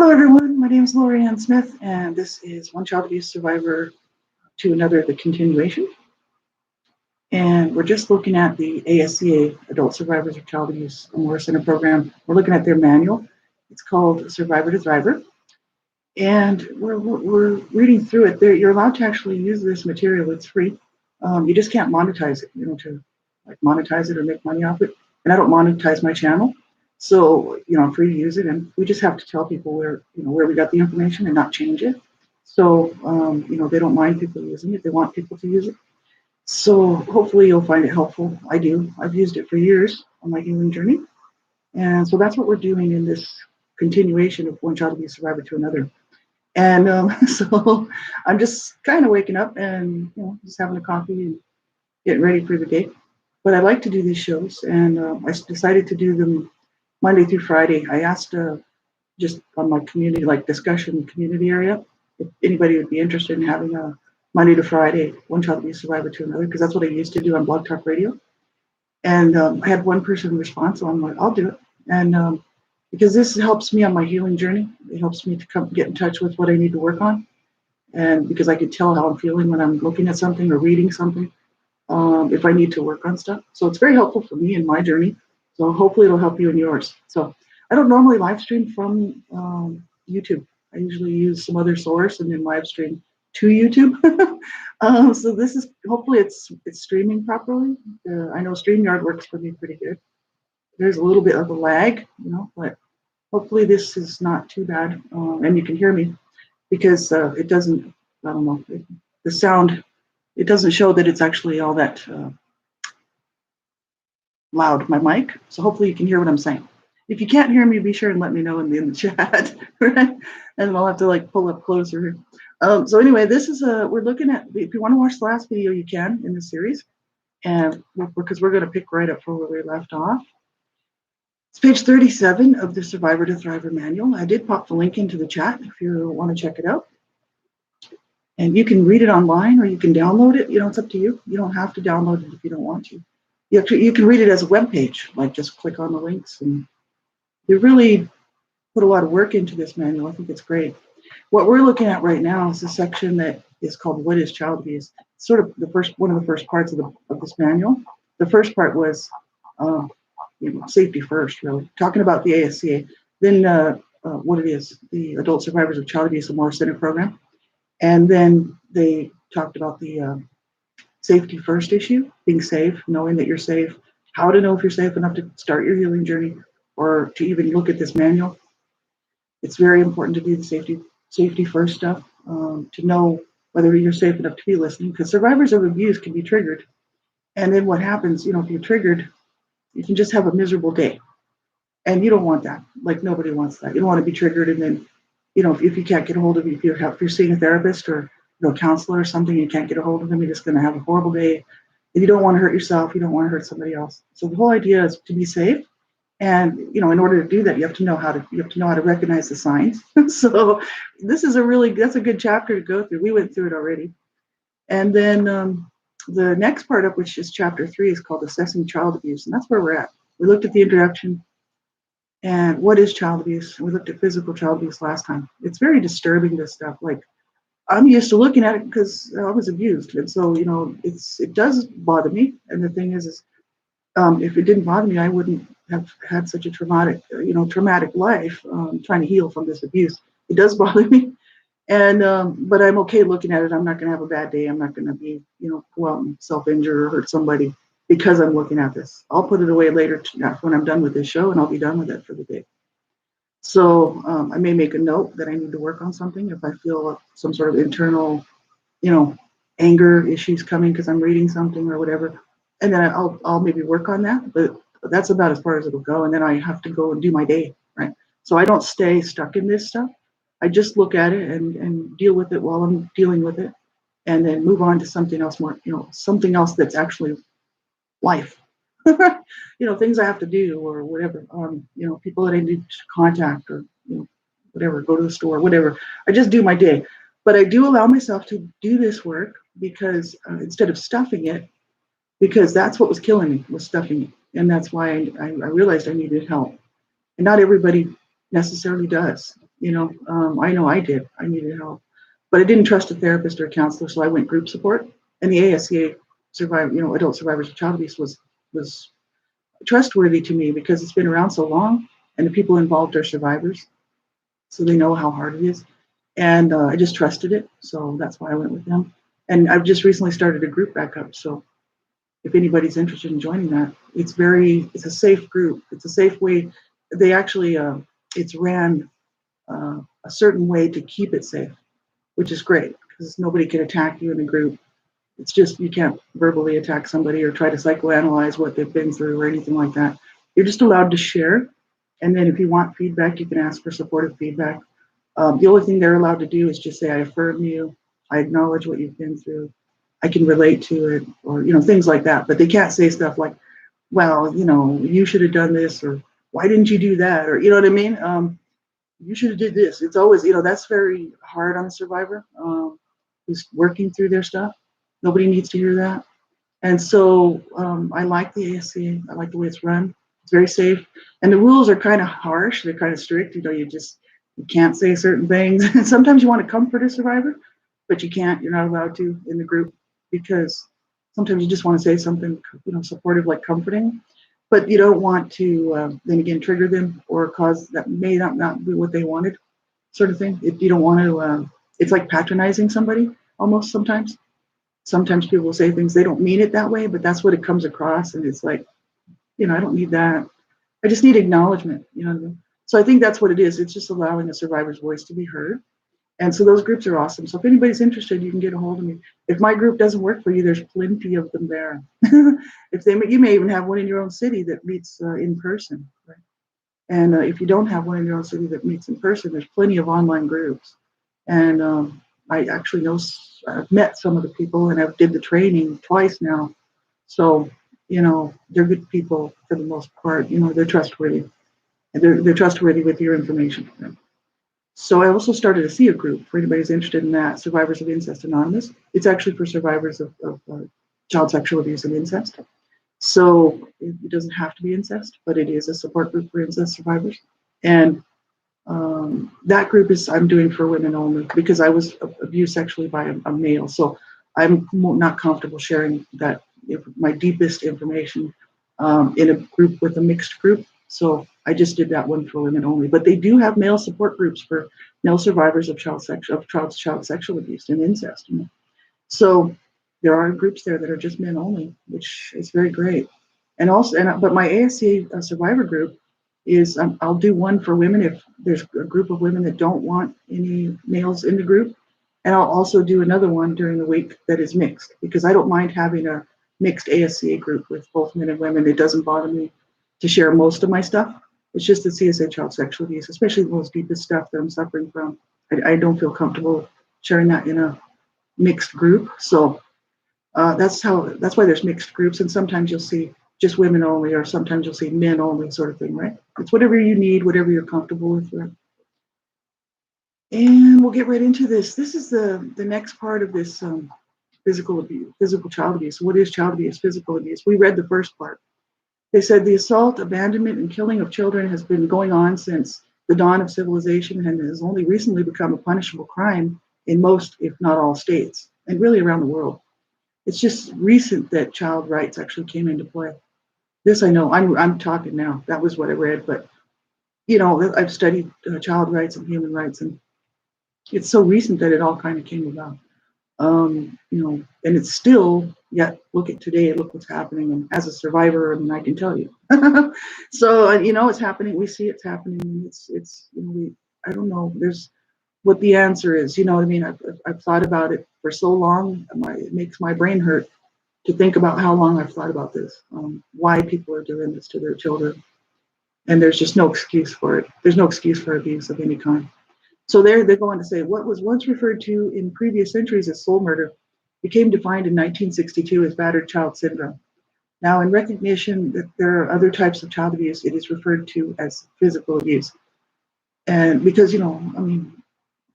Hello, everyone. My name is Lori Ann Smith, and this is One Child Abuse Survivor to Another, the continuation. And we're just looking at the ASCA, Adult Survivors of Child Abuse Memorial Center program. We're looking at their manual. It's called Survivor to Thriver. And we're reading through it. You're allowed to actually use this material. It's free. You just can't monetize it, to like monetize it or make money off it. And I don't monetize my channel. So, I'm free to use it, and we just have to tell people where we got the information and not change it. So, they don't mind people using it. They want people to use it. So hopefully you'll find it helpful. I do. I've used it for years on my healing journey. And so that's what we're doing in this continuation of One Child Abuse Survivor to Another. And so I'm just kind of waking up and, just having a coffee and getting ready for the day. But I like to do these shows, and I decided to do them Monday through Friday. I asked just on my community, like discussion community area, if anybody would be interested in having a Monday to Friday One Child Abuse Survivor to Another, because that's what I used to do on Blog Talk Radio. And I had one person respond, so I'm like, I'll do it. And because this helps me on my healing journey, it helps me to get in touch with what I need to work on. And because I could tell how I'm feeling when I'm looking at something or reading something, if I need to work on stuff. So it's very helpful for me in my journey. So hopefully it'll help you in yours. So I don't normally live stream from YouTube. I usually use some other source and then live stream to YouTube. So this is, hopefully it's streaming properly. I know StreamYard works for me pretty good. There's a little bit of a lag, but hopefully this is not too bad. And you can hear me, because it doesn't, I don't know, the sound, it doesn't show that it's actually all that loud, my mic. So hopefully you can hear what I'm saying. If you can't hear me, be sure and let me know in the chat, right? And I'll have to pull up closer. So anyway, this is we're looking at, if you want to watch the last video, you can in the series, and because we're going to pick right up from where we left off. It's page 37 of the Survivor to Thriver manual. I did pop the link into the chat if you want to check it out. And you can read it online or you can download it. It's up to you. You don't have to download it if you don't want to. You can read it as a web page, just click on the links. And they really put a lot of work into this manual. I think it's great. What we're looking at right now is a section that is called "What is Child Abuse?" It's sort of one of the first parts of this manual. The first part was safety first, really, talking about the ASCA. Then what it is, the Adult Survivors of Child Abuse Memorial Center program. And then they talked about the safety first issue, being safe, knowing that you're safe, how to know if you're safe enough to start your healing journey or to even look at this manual. It's very important to do the safety first stuff, to know whether you're safe enough to be listening, because survivors of abuse can be triggered. And then what happens, if you're triggered, you can just have a miserable day. And you don't want that. Nobody wants that. You don't want to be triggered and then, if you can't get a hold of you, if you're seeing a therapist or a counselor or something, you can't get a hold of them, you're just going to have a horrible day. And you don't want to hurt yourself. You don't want to hurt somebody else. So the whole idea is to be safe. And, in order to do that, you have to know how to recognize the signs. So this is that's a good chapter to go through. We went through it already. And then the next part of which is chapter 3 is called Assessing Child Abuse. And that's where we're at. We looked at the introduction and what is child abuse. And we looked at physical child abuse last time. It's very disturbing, this stuff. I'm used to looking at it because I was abused. And so, it does bother me. And the thing is if it didn't bother me, I wouldn't have had such a traumatic life trying to heal from this abuse. It does bother me. And but I'm okay looking at it. I'm not going to have a bad day. I'm not going to be, go out and self-injure or hurt somebody because I'm looking at this. I'll put it away later when I'm done with this show, and I'll be done with it for the day. So I may make a note that I need to work on something if I feel some sort of internal, anger issues coming because I'm reading something or whatever. And then I'll maybe work on that. But that's about as far as it'll go. And then I have to go and do my day, right? So I don't stay stuck in this stuff. I just look at it and deal with it while I'm dealing with it, and then move on to something else more, something else that's actually life. Things I have to do or whatever. People that I need to contact or whatever, go to the store, whatever. I just do my day, but I do allow myself to do this work because instead of stuffing it, because that's what was killing me, was stuffing it, and that's why I realized I needed help, and not everybody necessarily does. I know I did. I needed help, but I didn't trust a therapist or a counselor, so I went group support. And the ASCA Adult Survivors of Child Abuse was trustworthy to me because it's been around so long, and the people involved are survivors, so they know how hard it is. And I just trusted it, so that's why I went with them. And I've just recently started a group back up, so if anybody's interested in joining that, it's a safe group. It's a safe way. They actually, it's ran a certain way to keep it safe, which is great because nobody can attack you in the group. It's just you can't verbally attack somebody or try to psychoanalyze what they've been through or anything like that. You're just allowed to share. And then if you want feedback, you can ask for supportive feedback. The only thing they're allowed to do is just say, I affirm you. I acknowledge what you've been through. I can relate to it, or, things like that. But they can't say stuff like, well, you should have done this, or why didn't you do that? Or, you know what I mean? You should have did this. It's always, that's very hard on the survivor who's working through their stuff. Nobody needs to hear that. And so I like the ASC. I like the way it's run. It's very safe. And the rules are kind of harsh. They're kind of strict. You can't say certain things. And sometimes you want to comfort a survivor, but you can't. You're not allowed to in the group because sometimes you just want to say something, supportive, like comforting, but you don't want to then again trigger them or cause that may not be what they wanted, sort of thing. You don't want to. It's like patronizing somebody almost sometimes. Sometimes people will say things they don't mean it that way, but that's what it comes across, and it's like, I don't need that. I just need acknowledgement. So I think that's what it is. It's just allowing a survivor's voice to be heard. And so those groups are awesome. So if anybody's interested, you can get a hold of me. If my group doesn't work for you, there's plenty of them there. You may even have one in your own city that meets in person. Right? And if you don't have one in your own city that meets in person, there's plenty of online groups. And I actually I've met some of the people, and I've did the training twice now. So, they're good people for the most part. They're trustworthy. And they're trustworthy with your information. Right? So I also started a SEA group for anybody who's interested in that, Survivors of Incest Anonymous. It's actually for survivors of child sexual abuse and incest. So it doesn't have to be incest, but it is a support group for incest survivors. And that group I'm doing for women only because I was abused sexually by a male. So I'm not comfortable sharing my deepest information in a group with a mixed group. So I just did that one for women only. But they do have male support groups for male survivors of child sexual abuse and incest. So there are groups there that are just men only, which is very great. But my ASC survivor group is I'll do one for women if there's a group of women that don't want any males in the group, and I'll also do another one during the week that is mixed because I don't mind having a mixed ASCA group with both men and women. It doesn't bother me to share most of my stuff. It's just the CSA child sexual abuse, especially the most deepest stuff that I'm suffering from. I don't feel comfortable sharing that in a mixed group. So that's why there's mixed groups, and sometimes you'll see just women only, or sometimes you'll see men only, sort of thing, right? It's whatever you need, whatever you're comfortable with, right? And we'll get right into this. This is the next part of this physical child abuse. What is child abuse? Physical abuse. We read the first part. They said the assault, abandonment, and killing of children has been going on since the dawn of civilization and has only recently become a punishable crime in most, if not all, states, and really around the world. It's just recent that child rights actually came into play. This I know. I'm talking now. That was what I read, but I've studied child rights and human rights, and it's so recent that it all kind of came about. And it's still, yet look at today, look what's happening. And as a survivor, I mean, I can tell you. So, it's happening. We see it's happening. I don't know. There's what the answer is. You know what I mean? I've thought about it for so long. It makes my brain hurt to think about how long I've thought about this, why people are doing this to their children. And there's just no excuse for it. There's no excuse for abuse of any kind. So they go on to say, what was once referred to in previous centuries as soul murder became defined in 1962 as battered child syndrome. Now, in recognition that there are other types of child abuse, it is referred to as physical abuse. And because,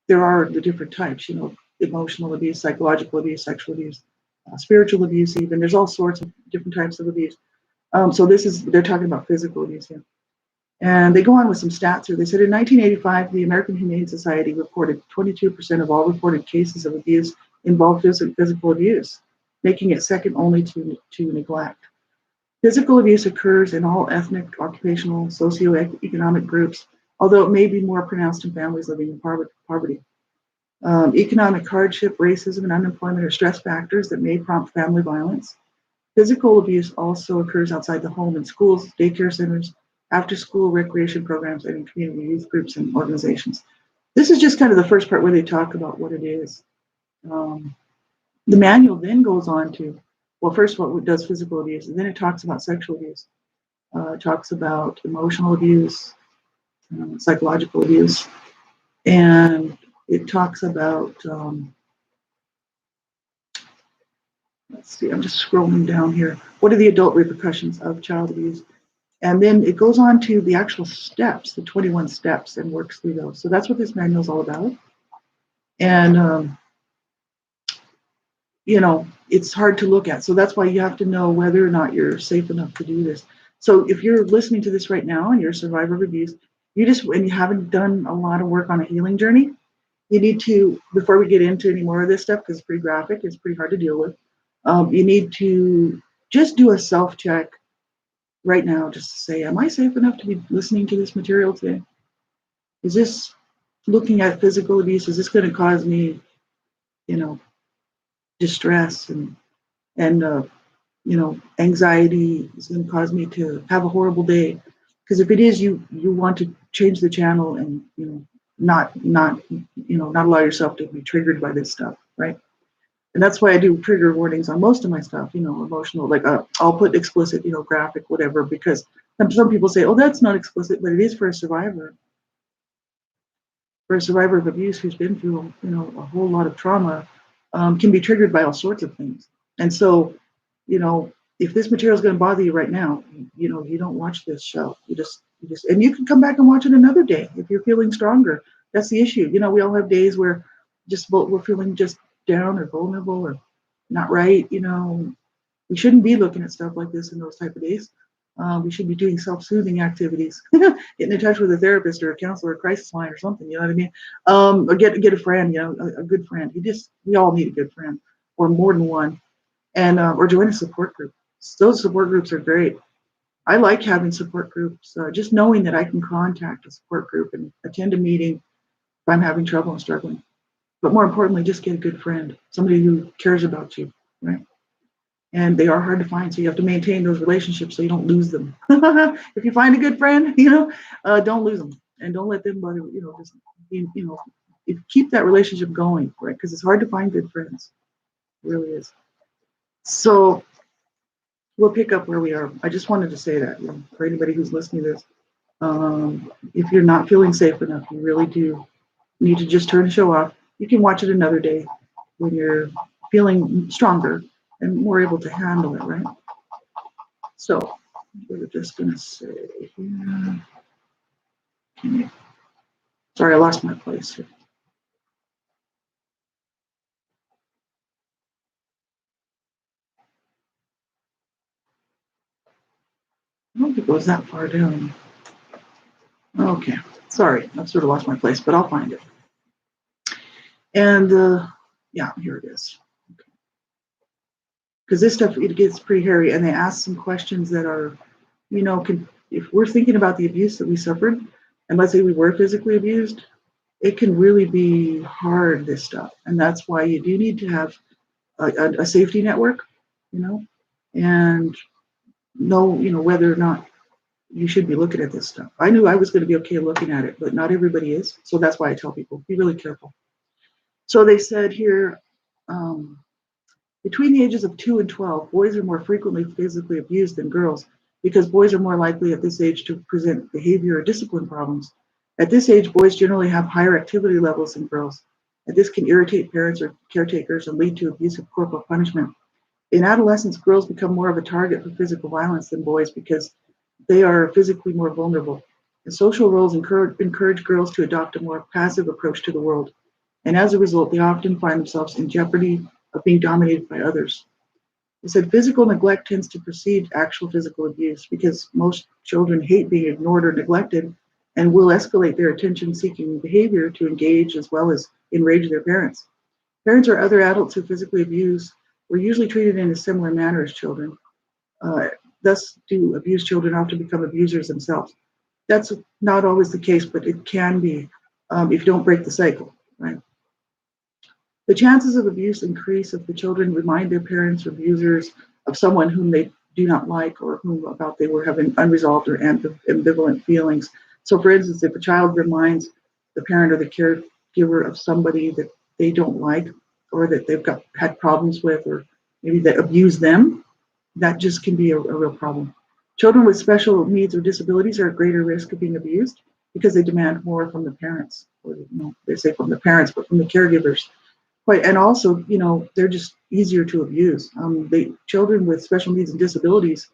there are the different types, emotional abuse, psychological abuse, sexual abuse, spiritual abuse even. There's all sorts of different types of abuse. So they're talking about physical abuse here. And they go on with some stats here. They said in 1985, the American Humane Society reported 22% of all reported cases of abuse involved physical abuse, making it second only to neglect. Physical abuse occurs in all ethnic, occupational, socioeconomic groups, although it may be more pronounced in families living in poverty. Economic hardship, racism, and unemployment are stress factors that may prompt family violence. Physical abuse also occurs outside the home in schools, daycare centers, after-school recreation programs, and in community youth groups and organizations. This is just kind of the first part where they talk about what it is. The manual then goes on to, well, first of all, it does physical abuse, and then it talks about sexual abuse. It talks about emotional abuse, psychological abuse, and it talks about, let's see, I'm just scrolling down here. What are the adult repercussions of child abuse? And then it goes on to the actual steps, the 21 steps, and works through those. So that's what this manual is all about. And, you know, it's hard to look at. So that's why you have to know whether or not you're safe enough to do this. So if you're listening to this right now and you're a survivor of abuse, and you haven't done a lot of work on a healing journey, you need to, before we get into any more of this stuff, because it's pretty graphic, it's pretty hard to deal with, you need to just do a self-check right now, just to say, am I safe enough to be listening to this material today? Is this, looking at physical abuse, is this going to cause me, you know, distress and you know, anxiety? Is going to cause me to have a horrible day? Because if it is, you want to change the channel and, you know, not allow yourself to be triggered by this stuff, right? And that's why I do trigger warnings on most of my stuff, you know, emotional, like I'll put explicit, you know, graphic, whatever, because some people say, oh, that's not explicit, but it is for a survivor. For a survivor of abuse who's been through, you know, a whole lot of trauma, can be triggered by all sorts of things. And so, you know, if this material is going to bother you right now, you know, you don't watch this show. You just, and you can come back and watch it another day if you're feeling stronger. That's the issue. You know, we all have days where we're feeling just down or vulnerable or not right. You know, we shouldn't be looking at stuff like this in those type of days. We should be doing self-soothing activities, getting in touch with a therapist or a counselor, a crisis line or something. You know what I mean? Or get a friend. You know, a good friend. We all need a good friend, or more than one, and or join a support group. Those support groups are great. I like having support groups. Just knowing that I can contact a support group and attend a meeting if I'm having trouble and struggling. But more importantly, just get a good friend, somebody who cares about you, right? And they are hard to find, so you have to maintain those relationships so you don't lose them. If you find a good friend, you know, don't lose them, and don't let them bother. You know, just keep that relationship going, right? Because it's hard to find good friends, it really is. So we'll pick up where we are. I just wanted to say that, you know, for anybody who's listening to this, if you're not feeling safe enough, you really do need to just turn the show off. You can watch it another day when you're feeling stronger and more able to handle it, right? So we're just going to say here. Okay. Sorry, I lost my place here. I don't think it goes that far down. Okay, sorry, I've sort of lost my place, but I'll find it. And yeah, here it is. Because this stuff, it gets pretty hairy, and they ask some questions that are, you know, if we're thinking about the abuse that we suffered, and let's say we were physically abused, it can really be hard, this stuff. And that's why you do need to have a safety network, you know, and know, you know, whether or not you should be looking at this stuff. I knew I was going to be okay looking at it, but not everybody is. So that's why I tell people, be really careful. So they said here, between the ages of 2 and 12, boys are more frequently physically abused than girls because boys are more likely at this age to present behavior or discipline problems. At this age, boys generally have higher activity levels than girls, and this can irritate parents or caretakers and lead to abusive corporal punishment. In adolescence, girls become more of a target for physical violence than boys because they are physically more vulnerable. And social roles encourage girls to adopt a more passive approach to the world. And as a result, they often find themselves in jeopardy of being dominated by others. They said physical neglect tends to precede actual physical abuse because most children hate being ignored or neglected and will escalate their attention seeking behavior to engage as well as enrage their parents. Parents or other adults who physically abuse were usually treated in a similar manner as children. Uh, Thus, do abused children often become abusers themselves. That's not always the case, but it can be if you don't break the cycle, right? The chances of abuse increase if the children remind their parents or abusers of someone whom they do not like or whom about they were having unresolved or ambivalent feelings. So, for instance, if a child reminds the parent or the caregiver of somebody that they don't like or that they've got had problems with or maybe that abuse them, that just can be a real problem. Children with special needs or disabilities are at greater risk of being abused because they demand more from the parents, or they say from the parents, but from the caregivers. Right, and also, they're just easier to abuse. They children with special needs and disabilities,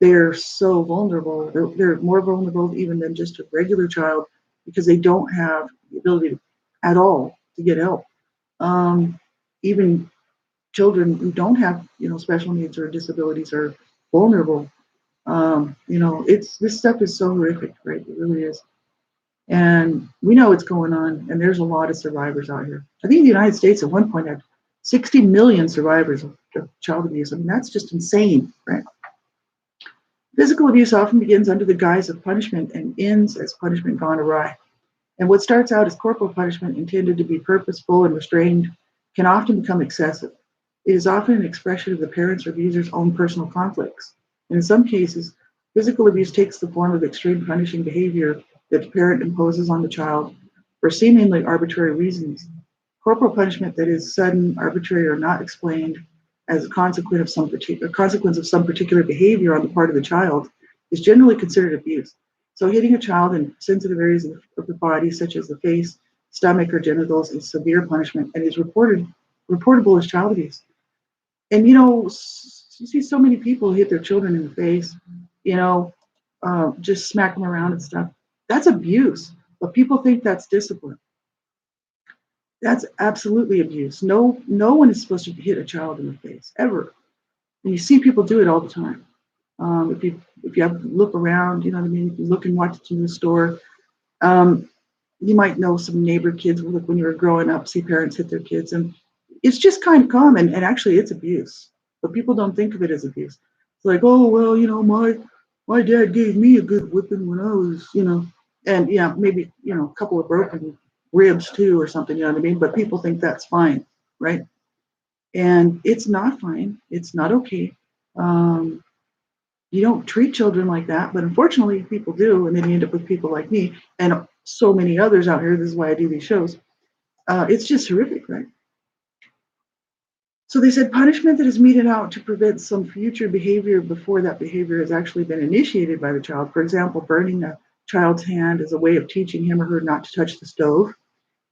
they're so vulnerable. They're more vulnerable even than just a regular child because they don't have the ability at all to get help. Even children who don't have, special needs or disabilities are vulnerable. It's this stuff is so horrific, right? It really is. And we know what's going on, and there's a lot of survivors out here. I think the United States at one point had 60 million survivors of child abuse. I mean, that's just insane, right? Physical abuse often begins under the guise of punishment and ends as punishment gone awry. And what starts out as corporal punishment intended to be purposeful and restrained can often become excessive. It is often an expression of the parent's or abuser's own personal conflicts. And in some cases, physical abuse takes the form of extreme punishing behavior that the parent imposes on the child for seemingly arbitrary reasons. Corporal punishment that is sudden, arbitrary, or not explained as a consequence of some particular behavior on the part of the child is generally considered abuse. So hitting a child in sensitive areas of the body, such as the face, stomach, or genitals, is severe punishment and is reportable as child abuse. And you see so many people hit their children in the face, just smack them around and stuff. That's abuse, but people think that's discipline. That's absolutely abuse. No one is supposed to hit a child in the face ever, and you see people do it all the time. If you have to look around, you know what I mean. If you look and watch it in the store, um, you might know some neighbor kids. Like when you were growing up, see parents hit their kids, and it's just kind of common. And actually, it's abuse, but people don't think of it as abuse. It's like, oh well, my dad gave me a good whipping when I was, and yeah, maybe a couple of broken ribs too or something. You know what I mean? But people think that's fine, right? And it's not fine. It's not okay. Um, you don't treat children like that, but unfortunately, people do, and then you end up with people like me and so many others out here. This is why I do these shows. It's just horrific, right? So they said punishment that is meted out to prevent some future behavior before that behavior has actually been initiated by the child. For example, burning a child's hand as a way of teaching him or her not to touch the stove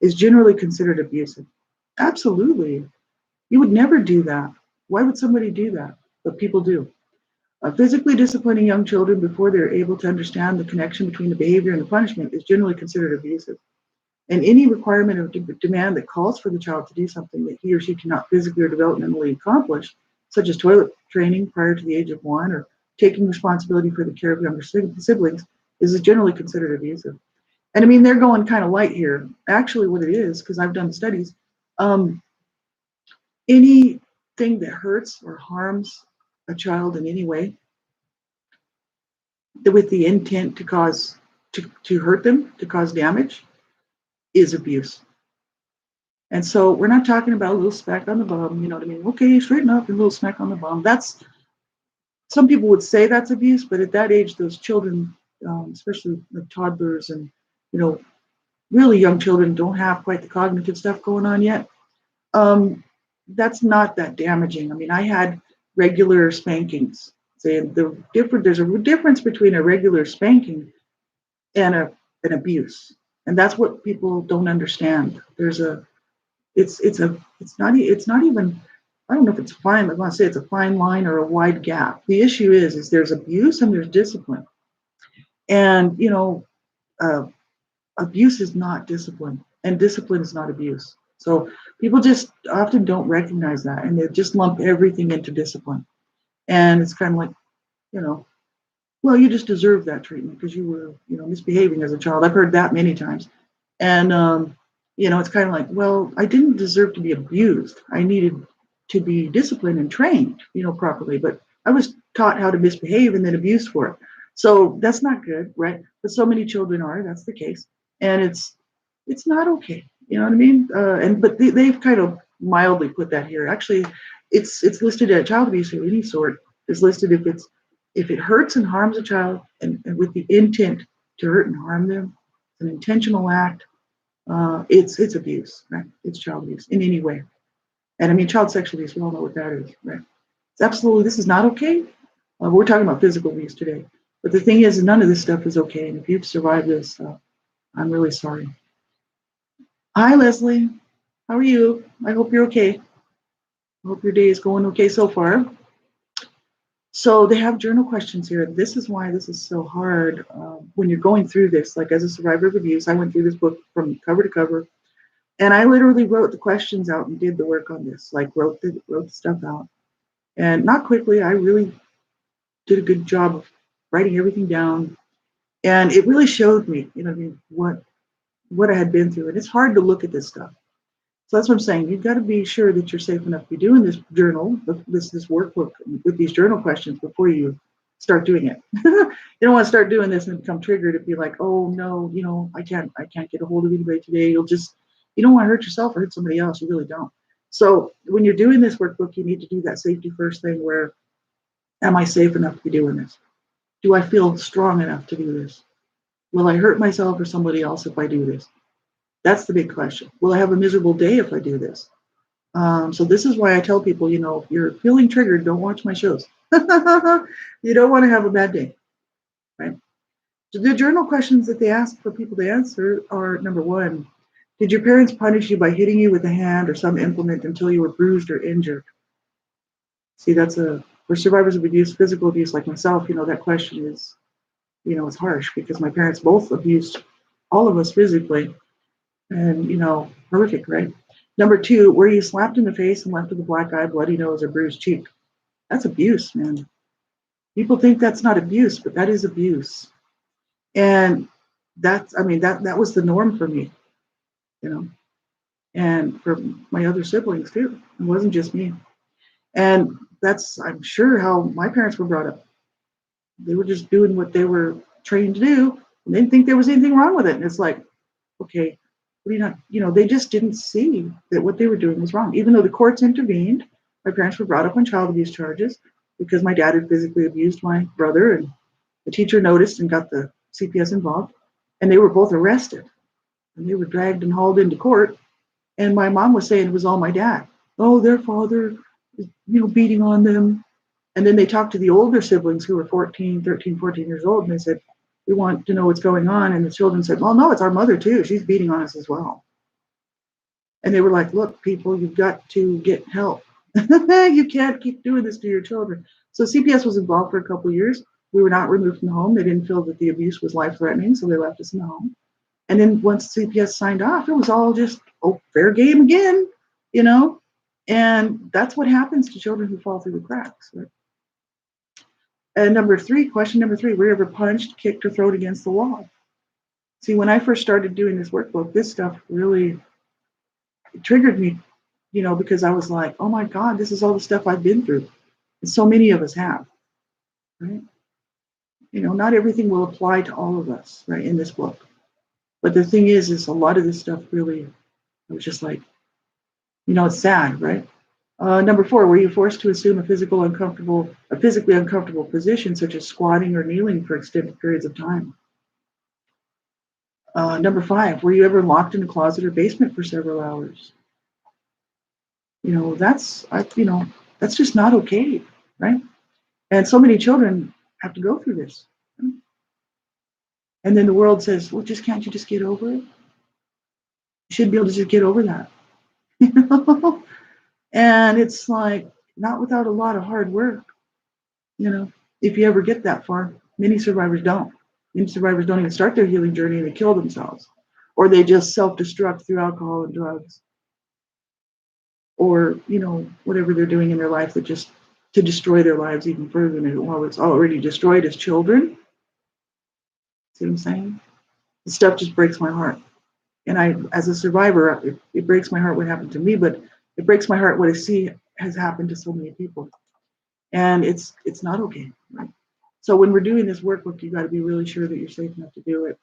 is generally considered abusive. Absolutely. You would never do that. Why would somebody do that? But people do. Physically disciplining young children before they're able to understand the connection between the behavior and the punishment is generally considered abusive. And any requirement or demand that calls for the child to do something that he or she cannot physically or developmentally accomplish, such as toilet training prior to the age of 1 or taking responsibility for the care of younger siblings, is generally considered abusive. And I mean, they're going kind of light here. Actually, what it is, because I've done studies, um, anything that hurts or harms a child in any way with the intent to cause to hurt them, to cause damage, is abuse. And so we're not talking about a little smack on the bum, you know what I mean? Okay, straighten up and a little smack on the bum. That's some people would say that's abuse, but at that age, those children, especially like toddlers and you know really young children, don't have quite the cognitive stuff going on yet. Um, that's not that damaging. I mean, I had regular spankings. Saying there's a difference between a regular spanking and an abuse, and that's what people don't understand. It's not even, I don't know if it's fine. I want to say it's a fine line or a wide gap. The issue is there's abuse and there's discipline, and uh, abuse is not discipline, and discipline is not abuse. So people just often don't recognize that, and they just lump everything into discipline. And it's kind of like, you know, well, you just deserve that treatment because you were, misbehaving as a child. I've heard that many times. And, it's kind of like, well, I didn't deserve to be abused. I needed to be disciplined and trained, properly. But I was taught how to misbehave and then abused for it. So that's not good, right? But so many children are. That's the case, and it's not okay. You know what I mean? But they've kind of mildly put that here. Actually, it's listed at child abuse of any sort is listed if it hurts and harms a child and with the intent to hurt and harm them, an intentional act, it's abuse, right? It's child abuse in any way. And I mean, child sexual abuse, we all know what that is, right? It's absolutely, this is not okay. We're talking about physical abuse today. But the thing is, none of this stuff is okay. And if you've survived this, I'm really sorry. Hi, Leslie. How are you? I hope you're okay. I hope your day is going okay so far. So they have journal questions here. This is why this is so hard when you're going through this. Like as a survivor of abuse, I went through this book from cover to cover, and I literally wrote the questions out and did the work on this. Like wrote the stuff out, and not quickly. I really did a good job of writing everything down, and it really showed me, what I had been through. And it's hard to look at this stuff. So that's what I'm saying. You've got to be sure that you're safe enough to be doing this journal, this workbook with these journal questions before you start doing it. You don't want to start doing this and become triggered and be like, oh no, I can't get a hold of anybody today. You don't want to hurt yourself or hurt somebody else. You really don't. So when you're doing this workbook, you need to do that safety first thing where, am I safe enough to be doing this? Do I feel strong enough to do this? Will I hurt myself or somebody else if I do this? That's the big question. Will I have a miserable day if I do this? So this is why I tell people, if you're feeling triggered, don't watch my shows. You don't want to have a bad day, right? So the journal questions that they ask for people to answer are, number one, did your parents punish you by hitting you with a hand or some implement until you were bruised or injured? See, for survivors of abuse, physical abuse like myself, that question is, it's harsh because my parents both abused all of us physically. And, horrific, right? Number two, were you slapped in the face and left with a black eye, bloody nose, or bruised cheek? That's abuse, man. People think that's not abuse, but that is abuse. And that was the norm for me, and for my other siblings too. It wasn't just me. And that's, I'm sure, how my parents were brought up. They were just doing what they were trained to do, and they didn't think there was anything wrong with it. And it's like, okay, they just didn't see that what they were doing was wrong. Even though the courts intervened, my parents were brought up on child abuse charges because my dad had physically abused my brother, and the teacher noticed and got the CPS involved, and they were both arrested, and they were dragged and hauled into court. And my mom was saying it was all my dad. Oh, their father is, beating on them. And then they talked to the older siblings who were 13, 14 years old, and they said, we want to know what's going on. And the children said, well, no, it's our mother too. She's beating on us as well. And they were like, look, people, you've got to get help. You can't keep doing this to your children. So CPS was involved for a couple of years. We were not removed from the home. They didn't feel that the abuse was life-threatening, so they left us in the home. And then once CPS signed off, it was all just, fair game again, And that's what happens to children who fall through the cracks. Right? And question number three, were you ever punched, kicked, or thrown against the wall? See, when I first started doing this workbook, this stuff really triggered me, because I was like, oh my God, this is all the stuff I've been through. And so many of us have, right? Not everything will apply to all of us, right, in this book. But the thing is a lot of this stuff really, I was just like, it's sad, right? Number four, were you forced to assume a physically uncomfortable position, such as squatting or kneeling for extended periods of time? Number five, were you ever locked in a closet or basement for several hours? That's just not okay, right? And so many children have to go through this. And then the world says, well, can't you just get over it? You should be able to just get over that. And it's like, not without a lot of hard work, if you ever get that far. Many survivors don't. Many survivors don't even start their healing journey and they kill themselves. Or they just self-destruct through alcohol and drugs. or whatever they're doing in their life that just to destroy their lives even further than while it's already destroyed as children. See what I'm saying? The stuff just breaks my heart. And I, as a survivor, it breaks my heart what happened to me, but it breaks my heart what I see has happened to so many people. And it's not okay. Right? So when we're doing this workbook, you got to be really sure that you're safe enough to do it,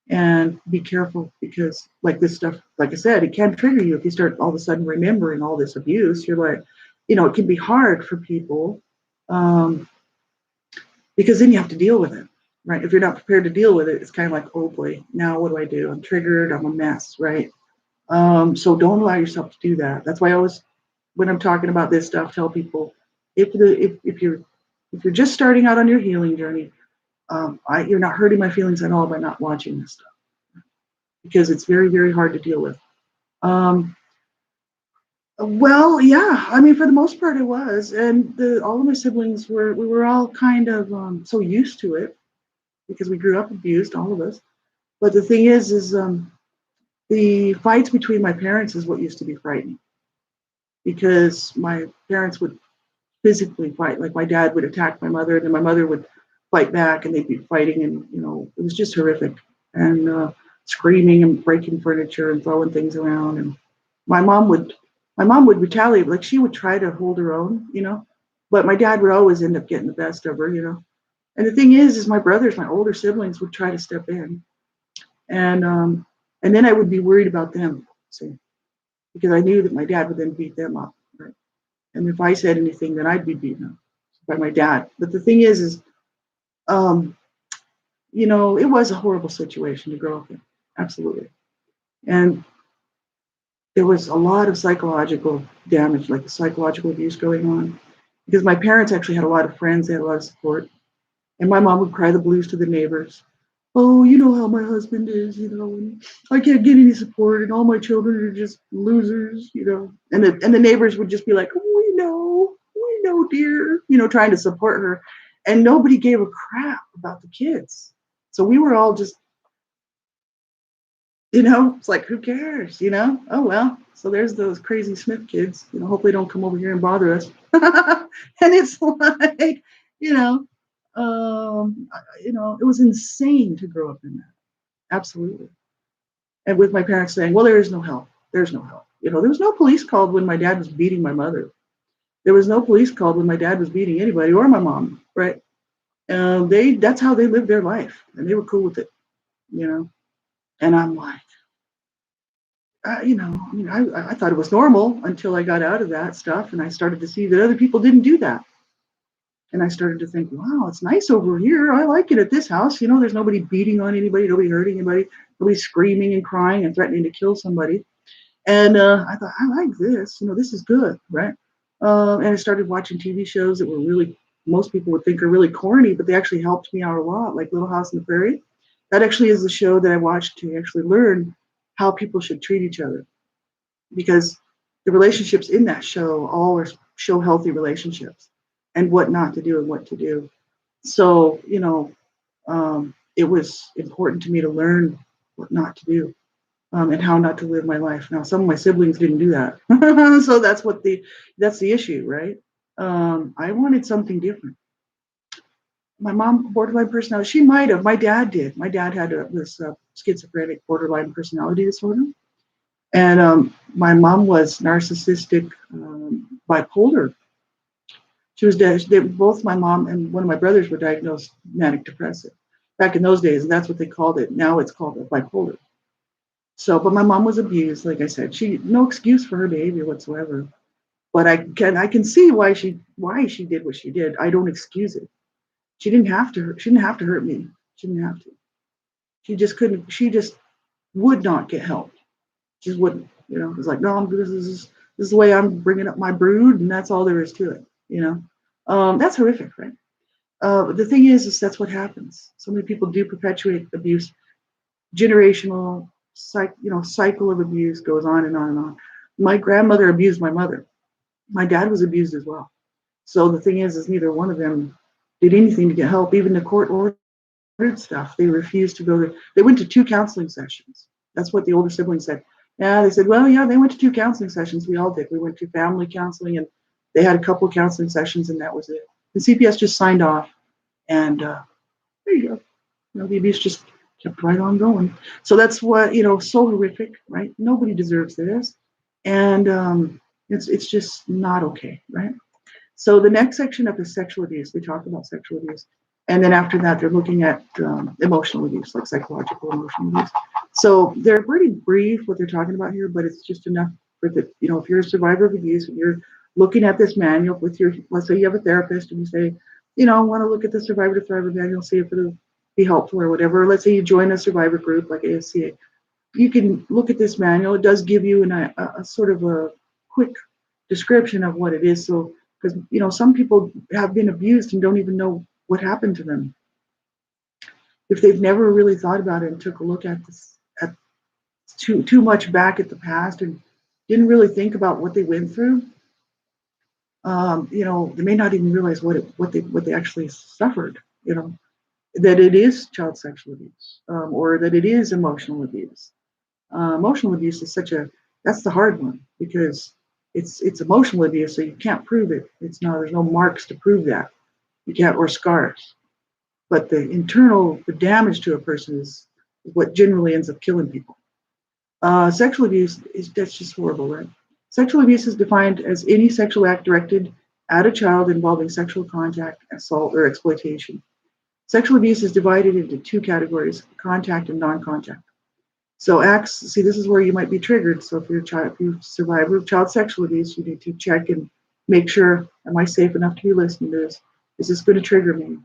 and be careful because, like this stuff, like I said, it can trigger you if you start all of a sudden remembering all this abuse. You're like, it can be hard for people, um, because then you have to deal with it, right? If you're not prepared to deal with it, it's kind of like, oh boy, now what do I do? I'm triggered. I'm a mess, right? So don't allow yourself to do that. That's why I always, when I'm talking about this stuff, tell people if you're just starting out on your healing journey, you're not hurting my feelings at all by not watching this stuff because it's very, very hard to deal with. Um, well, yeah, I mean, for the most part, it was, and all of my siblings we were all kind of so used to it because we grew up abused, all of us. But the thing is the fights between my parents is what used to be frightening because my parents would physically fight. Like my dad would attack my mother, and then my mother would fight back, and they'd be fighting, and it was just horrific. And screaming and breaking furniture and throwing things around. And my mom would my mom would retaliate. Like she would try to hold her own, but my dad would always end up getting the best of her. And the thing is my brothers, my older siblings, would try to step in, and then I would be worried about them, see, because I knew that my dad would then beat them up, right? And if I said anything, then I'd be beaten up by my dad. But the thing is um, it was a horrible situation to grow up in, absolutely. And there was a lot of psychological damage, like psychological abuse going on, because my parents actually had a lot of friends, they had a lot of support, and my mom would cry the blues to the neighbors. Oh, you know how my husband is, and I can't get any support, and all my children are just losers. And the neighbors would just be like, we know, dear, trying to support her, and nobody gave a crap about the kids. So we were all just, it's like, who cares, Oh, well, so there's those crazy Smith kids, hopefully don't come over here and bother us. And it's like, you know, it was insane to grow up in that. Absolutely. And with my parents saying, well, there is no help. There's no help. There was no police called when my dad was beating my mother. There was no police called when my dad was beating anybody or my mom, right? That's how they lived their life, and they were cool with it. And I'm like, I mean, I thought it was normal until I got out of that stuff and I started to see that other people didn't do that. And I started to think, wow, it's nice over here. I like it at this house. There's nobody beating on anybody, nobody hurting anybody, nobody screaming and crying and threatening to kill somebody. And I thought, I like this. This is good, right? And I started watching TV shows that were really, most people would think are really corny, but they actually helped me out a lot, like Little House on the Prairie. That actually is the show that I watched to actually learn how people should treat each other, because the relationships in that show all show healthy relationships and what not to do and what to do. So, it was important to me to learn what not to do, and how not to live my life. Now, some of my siblings didn't do that. So that's the issue, right? I wanted something different. My mom, borderline personality, she might have. My dad did. My dad had this schizophrenic borderline personality disorder. And my mom was narcissistic, bipolar. She was both my mom and one of my brothers were diagnosed manic depressive. Back in those days, and that's what they called it. Now it's called bipolar. So, but my mom was abused, like I said. She no excuse for her behavior whatsoever. But I can see why she did what she did. I don't excuse it. She didn't have to. She didn't have to hurt me. She didn't have to. She just couldn't. She just would not get help. Just wouldn't. It was like, no, this is the way I'm bringing up my brood, and that's all there is to it. That's horrific, right? The thing is that's what happens. So many people do perpetuate abuse. Generational cycle of abuse goes on and on and on. My grandmother abused my mother. My dad was abused as well. So the thing is neither one of them did anything to get help. Even the court ordered stuff, they refused to go there. They went to 2 counseling sessions. That's what the older sibling said. Yeah, they said, well, yeah, they went to 2 counseling sessions. We all did. We went to family counseling, and they had a couple of counseling sessions, and that was it. The CPS just signed off, and there you go. The abuse just kept right on going. So that's what, so horrific, right? Nobody deserves this. And it's just not okay, right? So the next section up is sexual abuse. We talk about sexual abuse. And then after that, they're looking at emotional abuse, like psychological emotional abuse. So they're pretty brief what they're talking about here, but it's just enough for if you're a survivor of abuse, and you're looking at this manual with let's say you have a therapist and you say, I want to look at the Survivor to Thriver manual, see if it'll be helpful or whatever. Let's say you join a survivor group like ASCA. You can look at this manual. It does give you a sort of a quick description of what it is. So, because some people have been abused and don't even know what happened to them. If they've never really thought about it and took a look at this at too much back at the past and didn't really think about what they went through, they may not even realize what they actually suffered. That it is child sexual abuse, or that it is emotional abuse. Emotional abuse is that's the hard one, because it's emotional abuse, so you can't prove it. There's no marks to prove that. You can't, or scars. But the damage to a person is what generally ends up killing people. Sexual abuse that's just horrible, right? Sexual abuse is defined as any sexual act directed at a child involving sexual contact, assault, or exploitation. Sexual abuse is divided into 2 categories: contact and non-contact. So see, this is where you might be triggered. So if you're a survivor of child sexual abuse, you need to check and make sure, am I safe enough to be listening to this? Is this going to trigger me?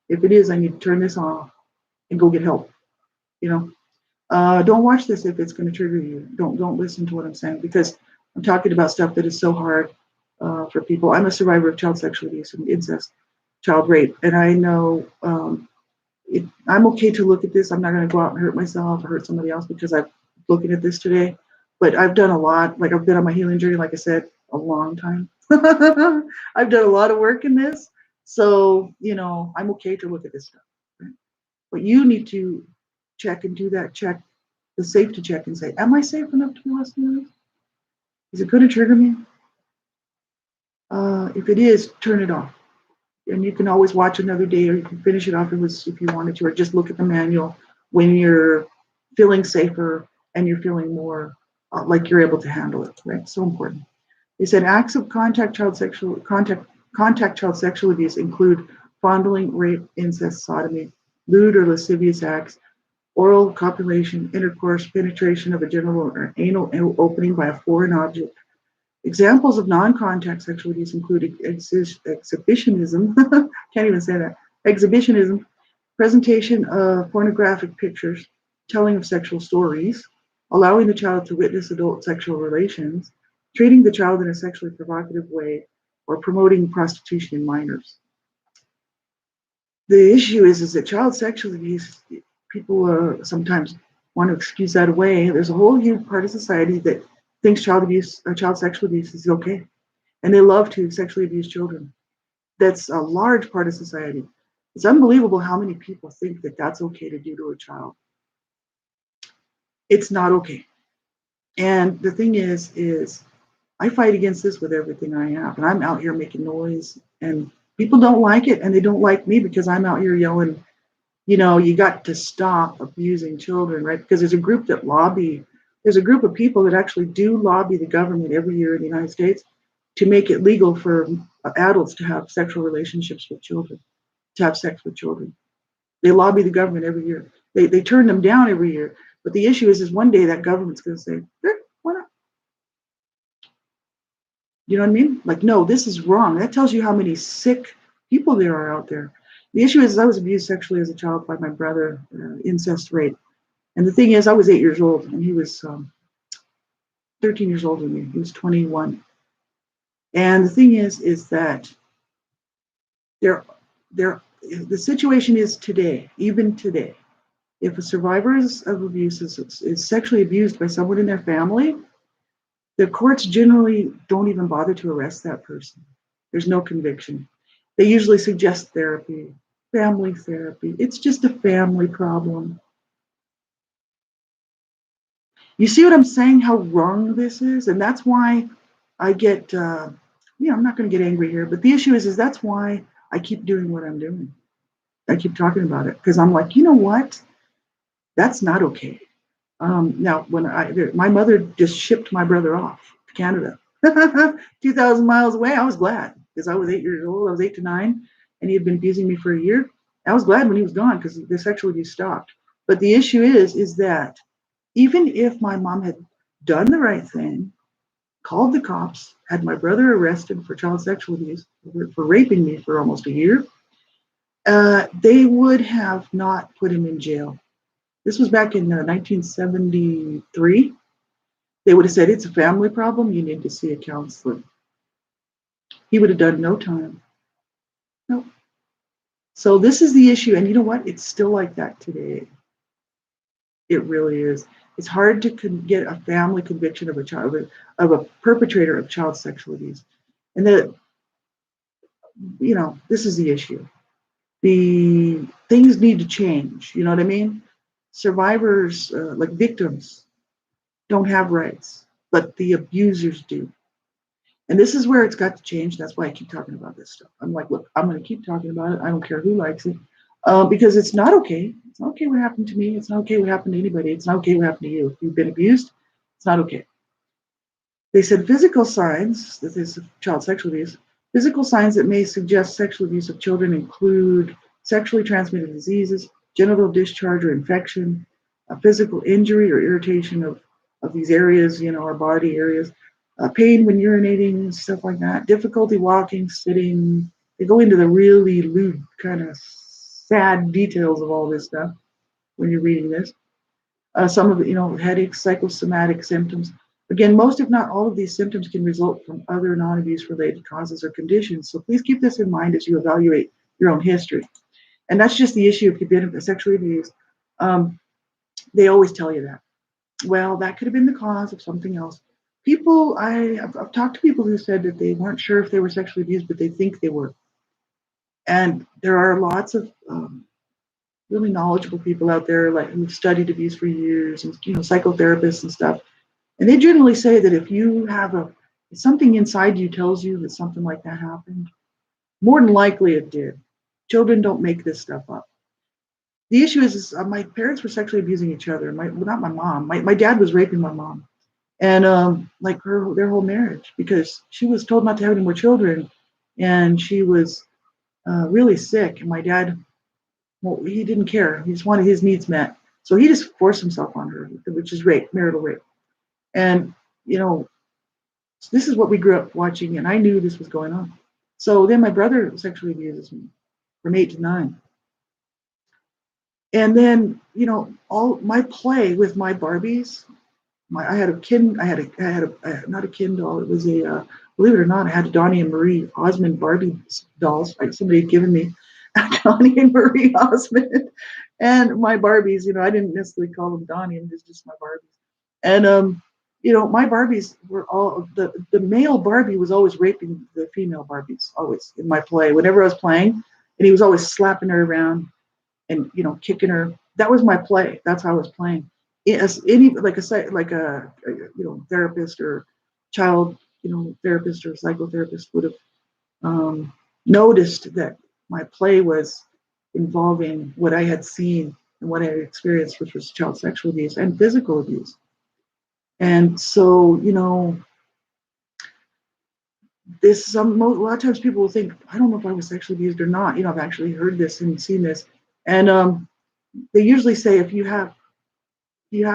If it is, I need to turn this off and go get help. Don't watch this if it's going to trigger you. Don't listen to what I'm saying, because I'm talking about stuff that is so hard for people. I'm a survivor of child sexual abuse and incest, child rape, and I know I'm okay to look at this. I'm not going to go out and hurt myself or hurt somebody else because I'm looking at this today. But I've done a lot. Like, I've been on my healing journey, like I said, a long time. I've done a lot of work in this. So, I'm okay to look at this stuff. Right? But you need to check and do that check, the safety check, and say, am I safe enough to be listening to this? Is it going to trigger me? If it is, turn it off. And you can always watch another day, or you can finish it off if you wanted to, or just look at the manual when you're feeling safer and you're feeling more like you're able to handle it, right? So important. They said acts of contact child sexual abuse include fondling, rape, incest, sodomy, lewd or lascivious acts, oral copulation, intercourse, penetration of a genital or anal opening by a foreign object. Examples of non-contact sexual abuse include exhibitionism, can't even say that, exhibitionism, presentation of pornographic pictures, telling of sexual stories, allowing the child to witness adult sexual relations, treating the child in a sexually provocative way, or promoting prostitution in minors. The issue is that child sexual abuse, people sometimes want to excuse that away. There's a whole huge part of society that thinks child abuse or child sexual abuse is okay, and they love to sexually abuse children. That's a large part of society. It's unbelievable how many people think that that's okay to do to a child. It's not okay. And the thing is I fight against this with everything I have, and I'm out here making noise, and people don't like it, and they don't like me because I'm out here yelling, you got to stop abusing children, right? Because there's a group of people that actually do lobby the government every year in the United States to make it legal for adults to have sexual relationships with children, to have sex with children. They lobby the government every year. They turn them down every year. But the issue is one day that government's going to say, why not? You know what I mean? Like, no, this is wrong. That tells you how many sick people there are out there. The issue is I was abused sexually as a child by my brother, incest rape. And the thing is, I was 8 years old, and he was 13 years older than me. He was 21. And the thing is that the situation is today, even today, if a survivor of abuse is sexually abused by someone in their family, the courts generally don't even bother to arrest that person. There's no conviction. They usually suggest therapy, family therapy. It's just a family problem. You see what I'm saying? How wrong this is, and that's why I get. I'm not going to get angry here, but the issue is that's why I keep doing what I'm doing. I keep talking about it because I'm like, you know what? That's not okay. Now, when my mother just shipped my brother off to Canada, 2,000 miles away, I was glad because I was 8 years old. I was 8 to 9, and he had been abusing me for a year. I was glad when he was gone because the sexual abuse stopped. But the issue is that even if my mom had done the right thing, called the cops, had my brother arrested for child sexual abuse, for raping me for almost a year, they would have not put him in jail. This was back in 1973. They would have said, it's a family problem. You need to see a counselor. He would have done no time. No. So this is the issue. And you know what? It's still like that today. It really is. It's hard to get a family conviction of a perpetrator of child sexual abuse. And this is the issue. The things need to change. You know what I mean? Survivors, like victims, don't have rights, but the abusers do. And this is where it's got to change. That's why I keep talking about this stuff. I'm like, look, I'm going to keep talking about it. I don't care who likes it, because it's not okay. It's not okay what happened to me. It's not okay what happened to anybody. It's not okay what happened to you. If you've been abused, it's not okay. They said physical signs, this is child sexual abuse, physical signs that may suggest sexual abuse of children include sexually transmitted diseases, genital discharge or infection, a physical injury or irritation of these areas, our body areas, pain when urinating, stuff like that, difficulty walking, sitting. They go into the really lewd, kind of sad details of all this stuff when you're reading this. Some of it, headaches, psychosomatic symptoms. Again, most, if not all of these symptoms can result from other non-abuse related causes or conditions. So please keep this in mind as you evaluate your own history. And that's just the issue if you've been sexually abused. They always tell you that. Well, that could have been the cause of something else. I've talked to people who said that they weren't sure if they were sexually abused, but they think they were. And there are lots of really knowledgeable people out there, like who've studied abuse for years, and psychotherapists and stuff. And they generally say that if you have if something inside you tells you that something like that happened, more than likely it did. Children don't make this stuff up. The issue is my parents were sexually abusing each other. Not my mom. My dad was raping my mom, and their whole marriage, because she was told not to have any more children, and she was really sick. And my dad, well, he didn't care. He just wanted his needs met, so he just forced himself on her, which is rape, marital rape. And this is what we grew up watching, and I knew this was going on. So then my brother sexually abuses me from 8 to 9. And then, all my play with my Barbies, I had not a Ken doll. It was believe it or not, I had a Donnie and Marie Osmond Barbie dolls. Like somebody had given me a Donnie and Marie Osmond, and my Barbies. I didn't necessarily call them Donnie; it was just my Barbies. And my Barbies were all the male Barbie was always raping the female Barbies, always in my play. Whenever I was playing, and he was always slapping her around and kicking her. That was my play. That's how I was playing. As any like a therapist or child therapist or psychotherapist would have noticed that my play was involving what I had seen and what I had experienced, which was child sexual abuse and physical abuse. And so, a lot of times people will think, I don't know if I was sexually abused or not. I've actually heard this and seen this. And they usually say you have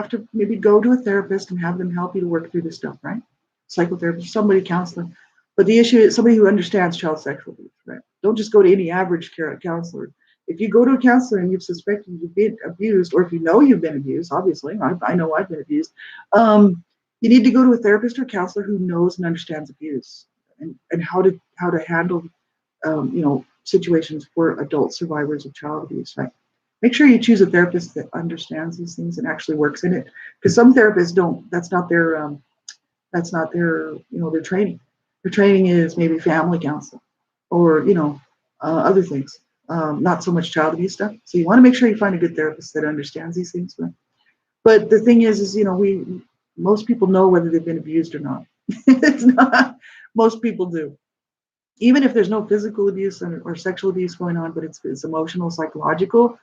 to maybe go to a therapist and have them help you to work through this stuff, right? Psychotherapist, somebody, counselor. But the issue is somebody who understands child sexual abuse, right? Don't just go to any average counselor. If you go to a counselor and you've suspected you've been abused, or if you know you've been abused, obviously, I know I've been abused, you need to go to a therapist or counselor who knows and understands abuse and how to handle situations for adult survivors of child abuse, right? Make sure you choose a therapist that understands these things and actually works in it, because some therapists don't. That's not their their training. Their training is maybe family counseling or other things, not so much child abuse stuff. So you want to make sure you find a good therapist that understands these things. But the thing is we Most people know whether they've been abused or not. It's not, most people do. Even if there's no physical abuse or sexual abuse going on, but it's emotional, psychological,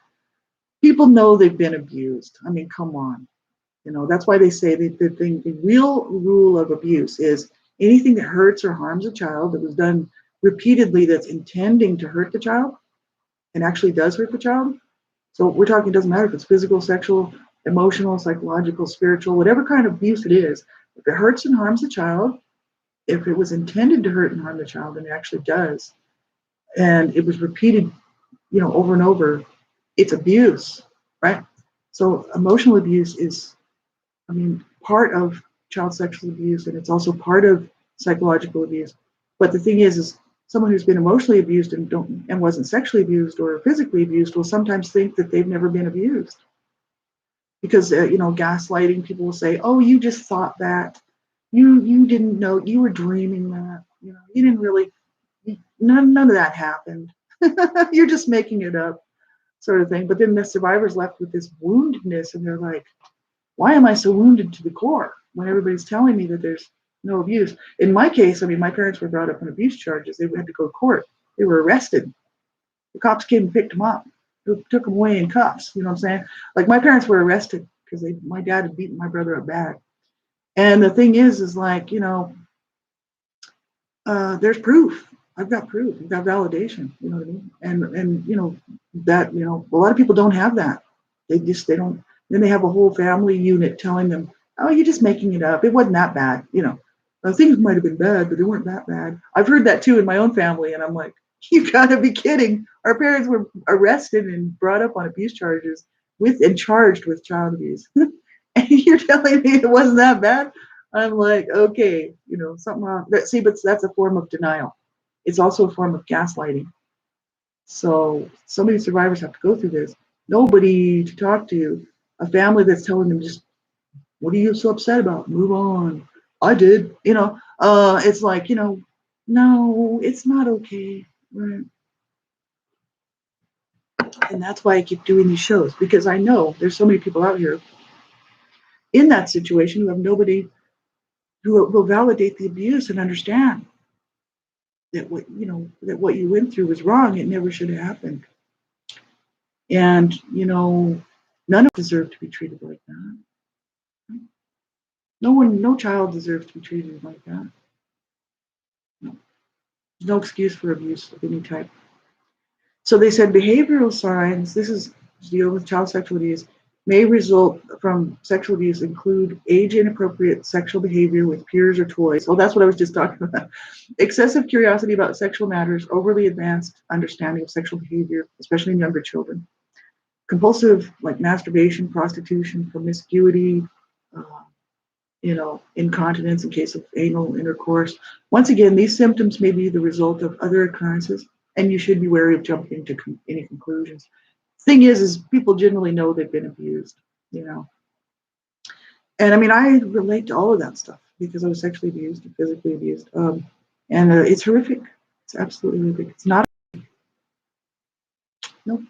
people know they've been abused. I mean, come on. That's why they say the real rule of abuse is anything that hurts or harms a child that was done repeatedly that's intending to hurt the child and actually does hurt the child. So we're talking, it doesn't matter if it's physical, sexual, emotional, psychological, spiritual, whatever kind of abuse it is. If it hurts and harms the child, if it was intended to hurt and harm the child, and it actually does, and it was repeated, over and over, it's abuse, right? So emotional abuse is, part of child sexual abuse, and it's also part of psychological abuse. But the thing is someone who's been emotionally abused and wasn't sexually abused or physically abused will sometimes think that they've never been abused because gaslighting. People will say, "Oh, you just thought that. You didn't know. You were dreaming that. You didn't really. None of that happened. You're just making it up." Sort of thing. But then the survivor's left with this woundedness, and they're like, why am I so wounded to the core when everybody's telling me that there's no abuse? In my case, my parents were brought up on abuse charges. They had to go to court. They were arrested. The cops came and picked them up, took them away in cuffs. You know what I'm saying? Like, my parents were arrested because my dad had beaten my brother up bad. And the thing is like, there's proof. I've got proof. I've got validation. You know what I mean? And that, a lot of people don't have that. They don't. Then they have a whole family unit telling them, "Oh, you're just making it up. It wasn't that bad." Things might have been bad, but they weren't that bad. I've heard that too in my own family, and I'm like, you gotta be kidding. Our parents were arrested and brought up on abuse charges and charged with child abuse. And you're telling me it wasn't that bad? I'm like, okay, something wrong. See, but that's a form of denial. It's also a form of gaslighting. So many survivors have to go through this. Nobody to talk to. A family that's telling them, just, what are you so upset about? Move on. I did. It's like, no, it's not okay. Right. And that's why I keep doing these shows, because I know there's so many people out here in that situation who have nobody who will validate the abuse and understand that what you went through was wrong. It never should have happened. And, none of us deserve to be treated like that. No child deserves to be treated like that. No. There's no excuse for abuse of any type. So they said behavioral signs, this is deal with child sexual abuse, may result from sexual abuse include age-inappropriate sexual behavior with peers or toys. Oh, that's what I was just talking about. Excessive curiosity about sexual matters, overly advanced understanding of sexual behavior, especially in younger children. Compulsive, like masturbation, prostitution, promiscuity, incontinence in case of anal intercourse. Once again, these symptoms may be the result of other occurrences, and you should be wary of jumping to any conclusions. Thing is people generally know they've been abused, And I relate to all of that stuff because I was sexually abused and physically abused. And it's horrific. It's absolutely horrific. It's not. Nope.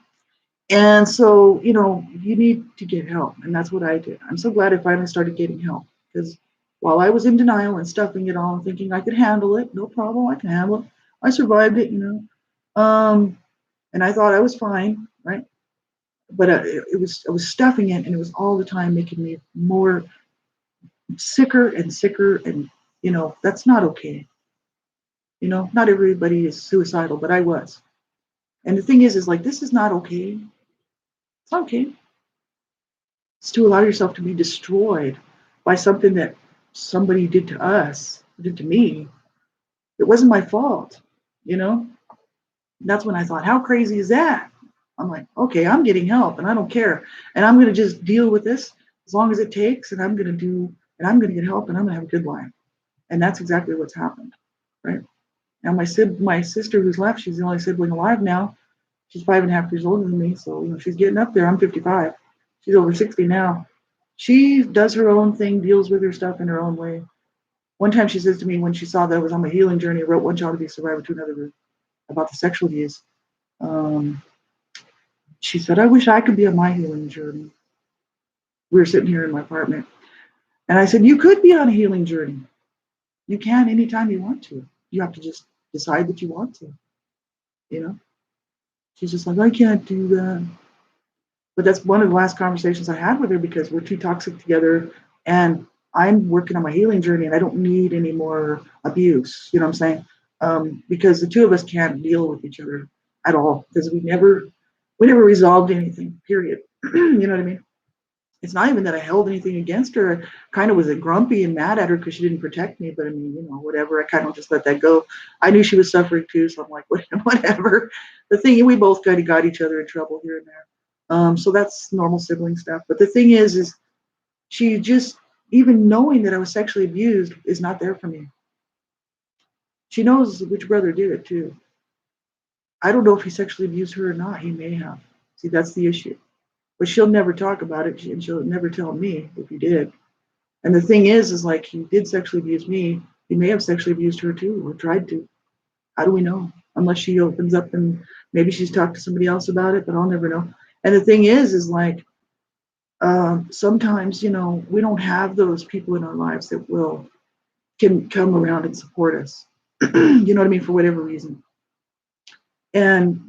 And so, you need to get help. And that's what I did. I'm so glad I finally started getting help, because while I was in denial and stuffing it all and thinking I could handle it, no problem, I can handle it. I survived it, and I thought I was fine, right? But I was stuffing it, and it was all the time making me more sicker and sicker. And, that's not okay. Not everybody is suicidal, but I was. And the thing is like, this is not okay. It's not okay. It's to allow yourself to be destroyed by something that somebody did to us, did to me. It wasn't my fault, That's when I thought, how crazy is that? I'm like, okay, I'm getting help and I don't care. And I'm going to just deal with this as long as it takes. And I'm going to get help, and I'm going to have a good life. And that's exactly what's happened, right? Now my sister who's left, she's the only sibling alive now. She's 5.5 years older than me. So, she's getting up there. I'm 55. She's over 60 now. She does her own thing, deals with her stuff in her own way. One time she says to me, when she saw that I was on my healing journey, I wrote One Child Abuse Survivor to Another about the sexual abuse. She said, I wish I could be on my healing journey. We were sitting here in my apartment. And I said, you could be on a healing journey. You can anytime you want to. You have to just decide that you want to, you know? She's just like, I can't do that. But that's one of the last conversations I had with her because we're too toxic together and I'm working on my healing journey and I don't need any more abuse. You know what I'm saying? Because the two of us can't deal with each other at all because we never resolved anything, period. You know what I mean? It's not even that I held anything against her. I kind of was grumpy and mad at her because she didn't protect me. But I mean, whatever. I kind of just let that go. I knew she was suffering too, so I'm like, whatever. The thing, we both kind of got each other in trouble here and there. So that's normal sibling stuff. But the thing is she just, even knowing that I was sexually abused is not there for me. She knows which brother did it too. I don't know if he sexually abused her or not. He may have. See, that's the issue. But she'll never talk about it, and she'll never tell me if he did. And the thing is like he did sexually abuse me. He may have sexually abused her too, or tried to. How do we know? Unless she opens up and maybe she's talked to somebody else about it, but I'll never know. And the thing is like sometimes, we don't have those people in our lives that can come around and support us. You know what I mean? For whatever reason. And,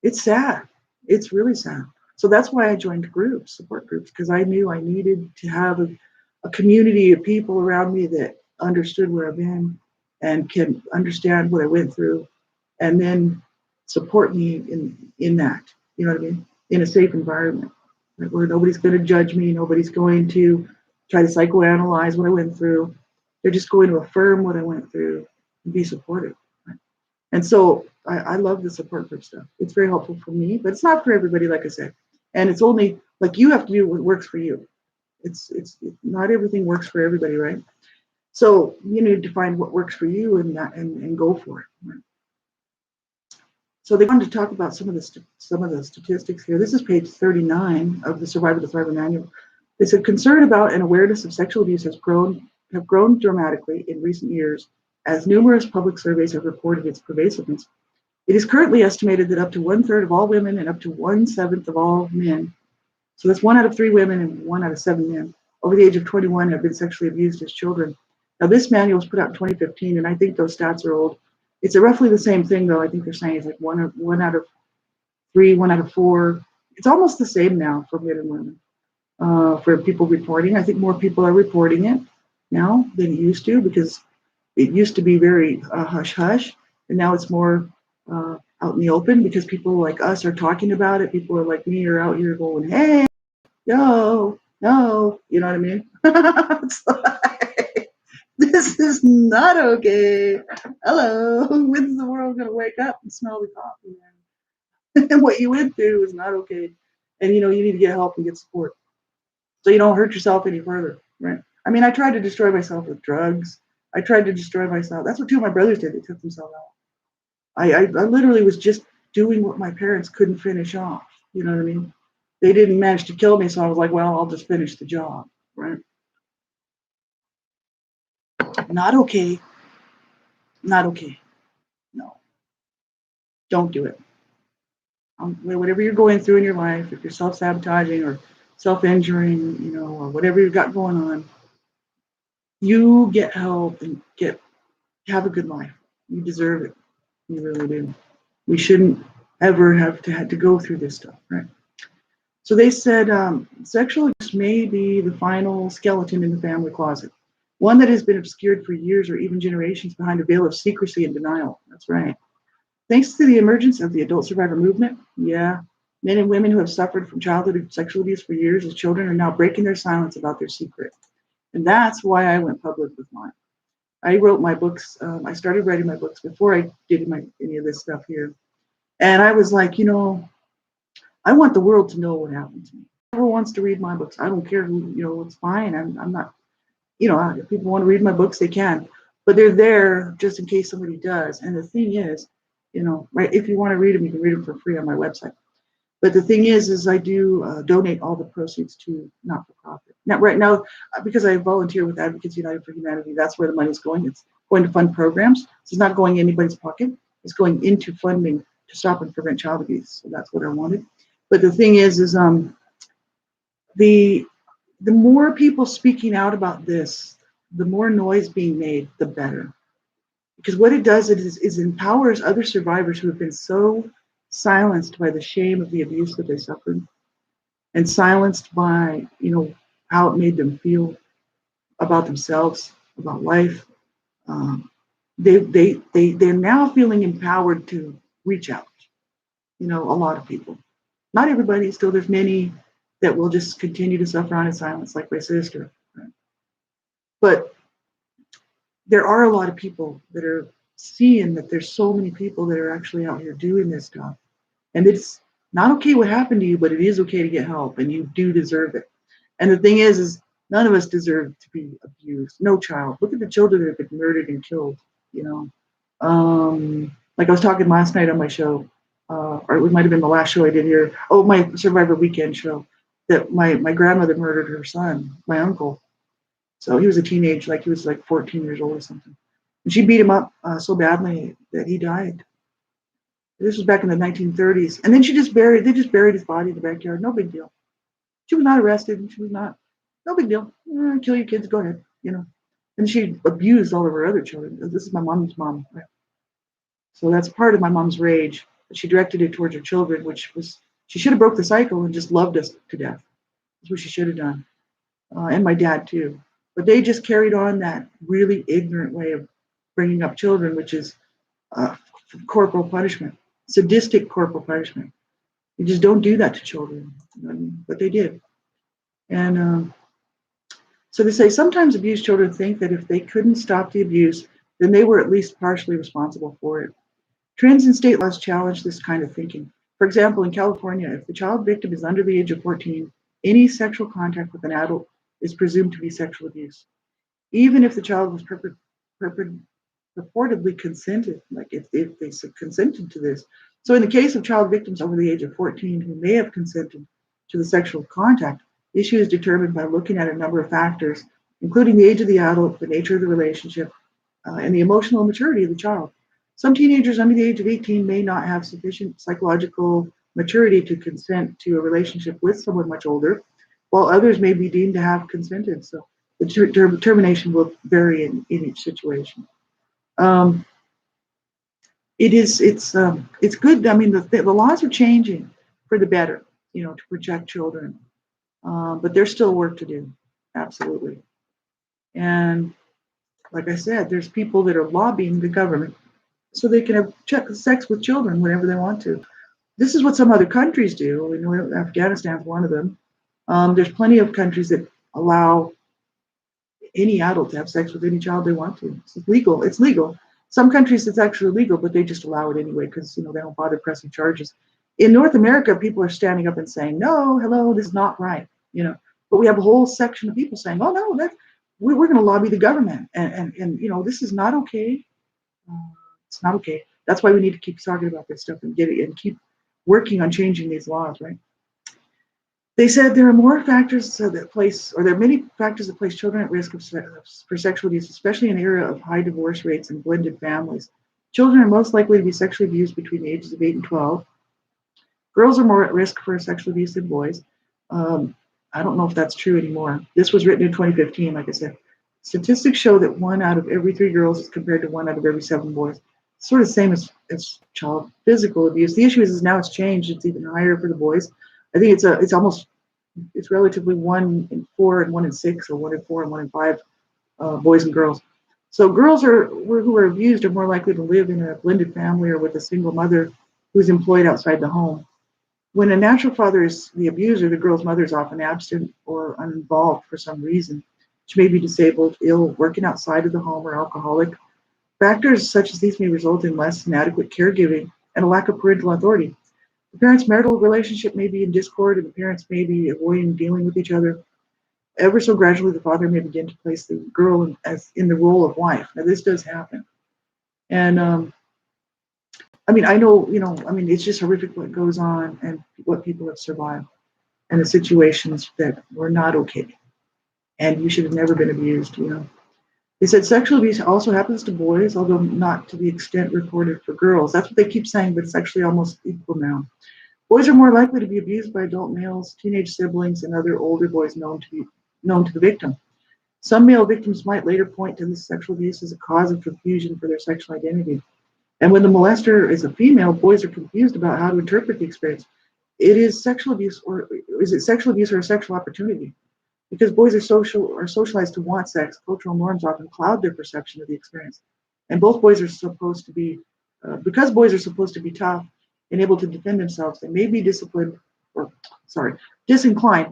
it's sad. It's really sad. So that's why I joined groups, support groups, because I knew I needed to have a community of people around me that understood where I've been and can understand what I went through and then support me in that, you know what I mean? In a safe environment, right, where nobody's going to judge me, nobody's going to try to psychoanalyze what I went through. They're just going to affirm what I went through and be supportive. Right? And so I love the support group stuff. It's very helpful for me, but it's not for everybody, like I said. And it's only like you have to do what works for you. It's not everything works for everybody, right? So you need to find what works for you and go for it. Right? So they wanted to talk about some of the statistics here. This is page 39 of the Survivor to Thriver manual. They said concern about and awareness of sexual abuse have grown dramatically in recent years as numerous public surveys have reported its pervasiveness. It is currently estimated that up to 1/3 of all women and up to 1/7 of all men, so that's 1 out of 3 women and 1 out of 7 men, over the age of 21 have been sexually abused as children. Now, this manual was put out in 2015, and I think those stats are old. It's roughly the same thing, though. I think they're saying it's like 1 out of 3, 1 out of 4. It's almost the same now for men and women. For people reporting, I think more people are reporting it now than it used to because it used to be very hush hush, and now it's more out in the open because people like us are talking about it. People are like me are out here going, "Hey, yo, no," you know what I mean? It's like, this is not okay. Hello, when's the world gonna wake up and smell the coffee? And what you went through is not okay, and you need to get help and get support so you don't hurt yourself any further, right? I mean, I tried to destroy myself with drugs. I tried to destroy myself. That's what 2 of my brothers did. They took themselves out. I literally was just doing what my parents couldn't finish off. You know what I mean? They didn't manage to kill me, so I was like, well, I'll just finish the job, right? Not okay. Not okay. No, don't do it. Whatever you're going through in your life, if you're self-sabotaging or self-injuring, or whatever you've got going on, you get help and have a good life. You deserve it. You really do. We shouldn't ever have to go through this stuff, right? So they said sexual abuse may be the final skeleton in the family closet, one that has been obscured for years or even generations behind a veil of secrecy and denial. That's right. Thanks to the emergence of the adult survivor movement, yeah, men and women who have suffered from childhood sexual abuse for years as children are now breaking their silence about their secret. And that's why I went public with mine. I wrote my books. I started writing my books before I did any of this stuff here. And I was like, I want the world to know what happened to me. Whoever wants to read my books, I don't care who, it's fine. I'm not, if people want to read my books, they can. But they're there just in case somebody does. And the thing is, right, if you want to read them, you can read them for free on my website. But the thing is I do donate all the proceeds to not-for-profit. Now, right now, because I volunteer with Advocates United for Humanity, that's where the money's going. It's going to fund programs. It's not going in anybody's pocket. It's going into funding to stop and prevent child abuse. So that's what I wanted. But the thing is the the more people speaking out about this, the more noise being made, the better. Because what it does is empowers other survivors who have been so silenced by the shame of the abuse that they suffered and silenced by, how it made them feel about themselves, about life. Um, they're now feeling empowered to reach out. A lot of people. Not everybody. Still, there's many that will just continue to suffer on in silence, like my sister. Right? But there are a lot of people that are seeing that there's so many people that are actually out here doing this stuff, and it's not okay what happened to you, but it is okay to get help, and you do deserve it. And the thing is none of us deserve to be abused. No child. Look at the children that have been murdered and killed. You know, like I was talking last night on my show, or it might have been the last show I did here. Oh, my Survivor Weekend show. That my grandmother murdered her son, my uncle. So he was a teenage, like he was like 14 years old or something. And she beat him up so badly that he died. This was back in the 1930s. And then they just buried his body in the backyard. No big deal. She was not arrested. She was not, no big deal. Kill your kids, go ahead. And she abused all of her other children. This is my mom's mom. Right? So that's part of my mom's rage. But she directed it towards her children, which was, she should have broke the cycle and just loved us to death. That's what she should have done. And my dad too. But they just carried on that really ignorant way of bringing up children, which is corporal punishment, sadistic corporal punishment. You just don't do that to children, but they did. And so they say sometimes abused children think that if they couldn't stop the abuse, then they were at least partially responsible for it. Trends in state laws challenge this kind of thinking. For example, in California, if the child victim is under the age of 14, any sexual contact with an adult is presumed to be sexual abuse, even if the child was purportedly consented, like if they consented to this. So in the case of child victims over the age of 14 who may have consented to the sexual contact, the issue is determined by looking at a number of factors, including the age of the adult, the nature of the relationship, and the emotional maturity of the child. Some teenagers under the age of 18 may not have sufficient psychological maturity to consent to a relationship with someone much older, while others may be deemed to have consented. So the determination will vary in each situation. It's good. I mean, the laws are changing for the better, to protect children, but there's still work to do, absolutely. And like I said, there's people that are lobbying the government so they can have sex with children whenever they want to. This is what some other countries do. We know Afghanistan's one of them. There's plenty of countries that allow any adult to have sex with any child they want to. It's legal. It's legal. Some countries it's actually legal, but they just allow it anyway because they don't bother pressing charges. In North America, people are standing up and saying, "No, hello, this is not right." But we have a whole section of people saying, "Oh no, we're going to lobby the government, and this is not okay. It's not okay." That's why we need to keep talking about this stuff and get it and keep working on changing these laws, right? They said there are more factors there are many factors that place children at risk for sexual abuse, especially in an era of high divorce rates and blended families. Children are most likely to be sexually abused between the ages of 8 and 12. Girls are more at risk for sexual abuse than boys. I don't know if that's true anymore. This was written in 2015, like I said. Statistics show that 1 out of every 3 girls is compared to 1 out of every 7 boys. It's sort of the same as child physical abuse. The issue is now it's changed. It's even higher for the boys. I think it's relatively 1 in 4 and 1 in 6, or 1 in 4 and 1 in 5 boys and girls. So girls who are abused are more likely to live in a blended family or with a single mother who's employed outside the home. When a natural father is the abuser, the girl's mother is often absent or uninvolved for some reason. She may be disabled, ill, working outside of the home, or alcoholic. Factors such as these may result in less than adequate caregiving and a lack of parental authority. The parents' marital relationship may be in discord, and the parents may be avoiding dealing with each other. Ever so gradually, the father may begin to place the girl in the role of wife. Now, this does happen. And I know, it's just horrific what goes on and what people have survived and the situations that were not okay. And you should have never been abused, They said sexual abuse also happens to boys, although not to the extent reported for girls. That's what they keep saying, but it's actually almost equal now. Boys are more likely to be abused by adult males, teenage siblings, and other older boys known to be known to the victim. Some male victims might later point to this sexual abuse as a cause of confusion for their sexual identity. And when the molester is a female, boys are confused about how to interpret the experience. It is sexual abuse, or is it sexual abuse or a sexual opportunity? Because boys are socialized to want sex, cultural norms often cloud their perception of the experience. And both boys are supposed to be, because boys are supposed to be tough and able to defend themselves, they may be disinclined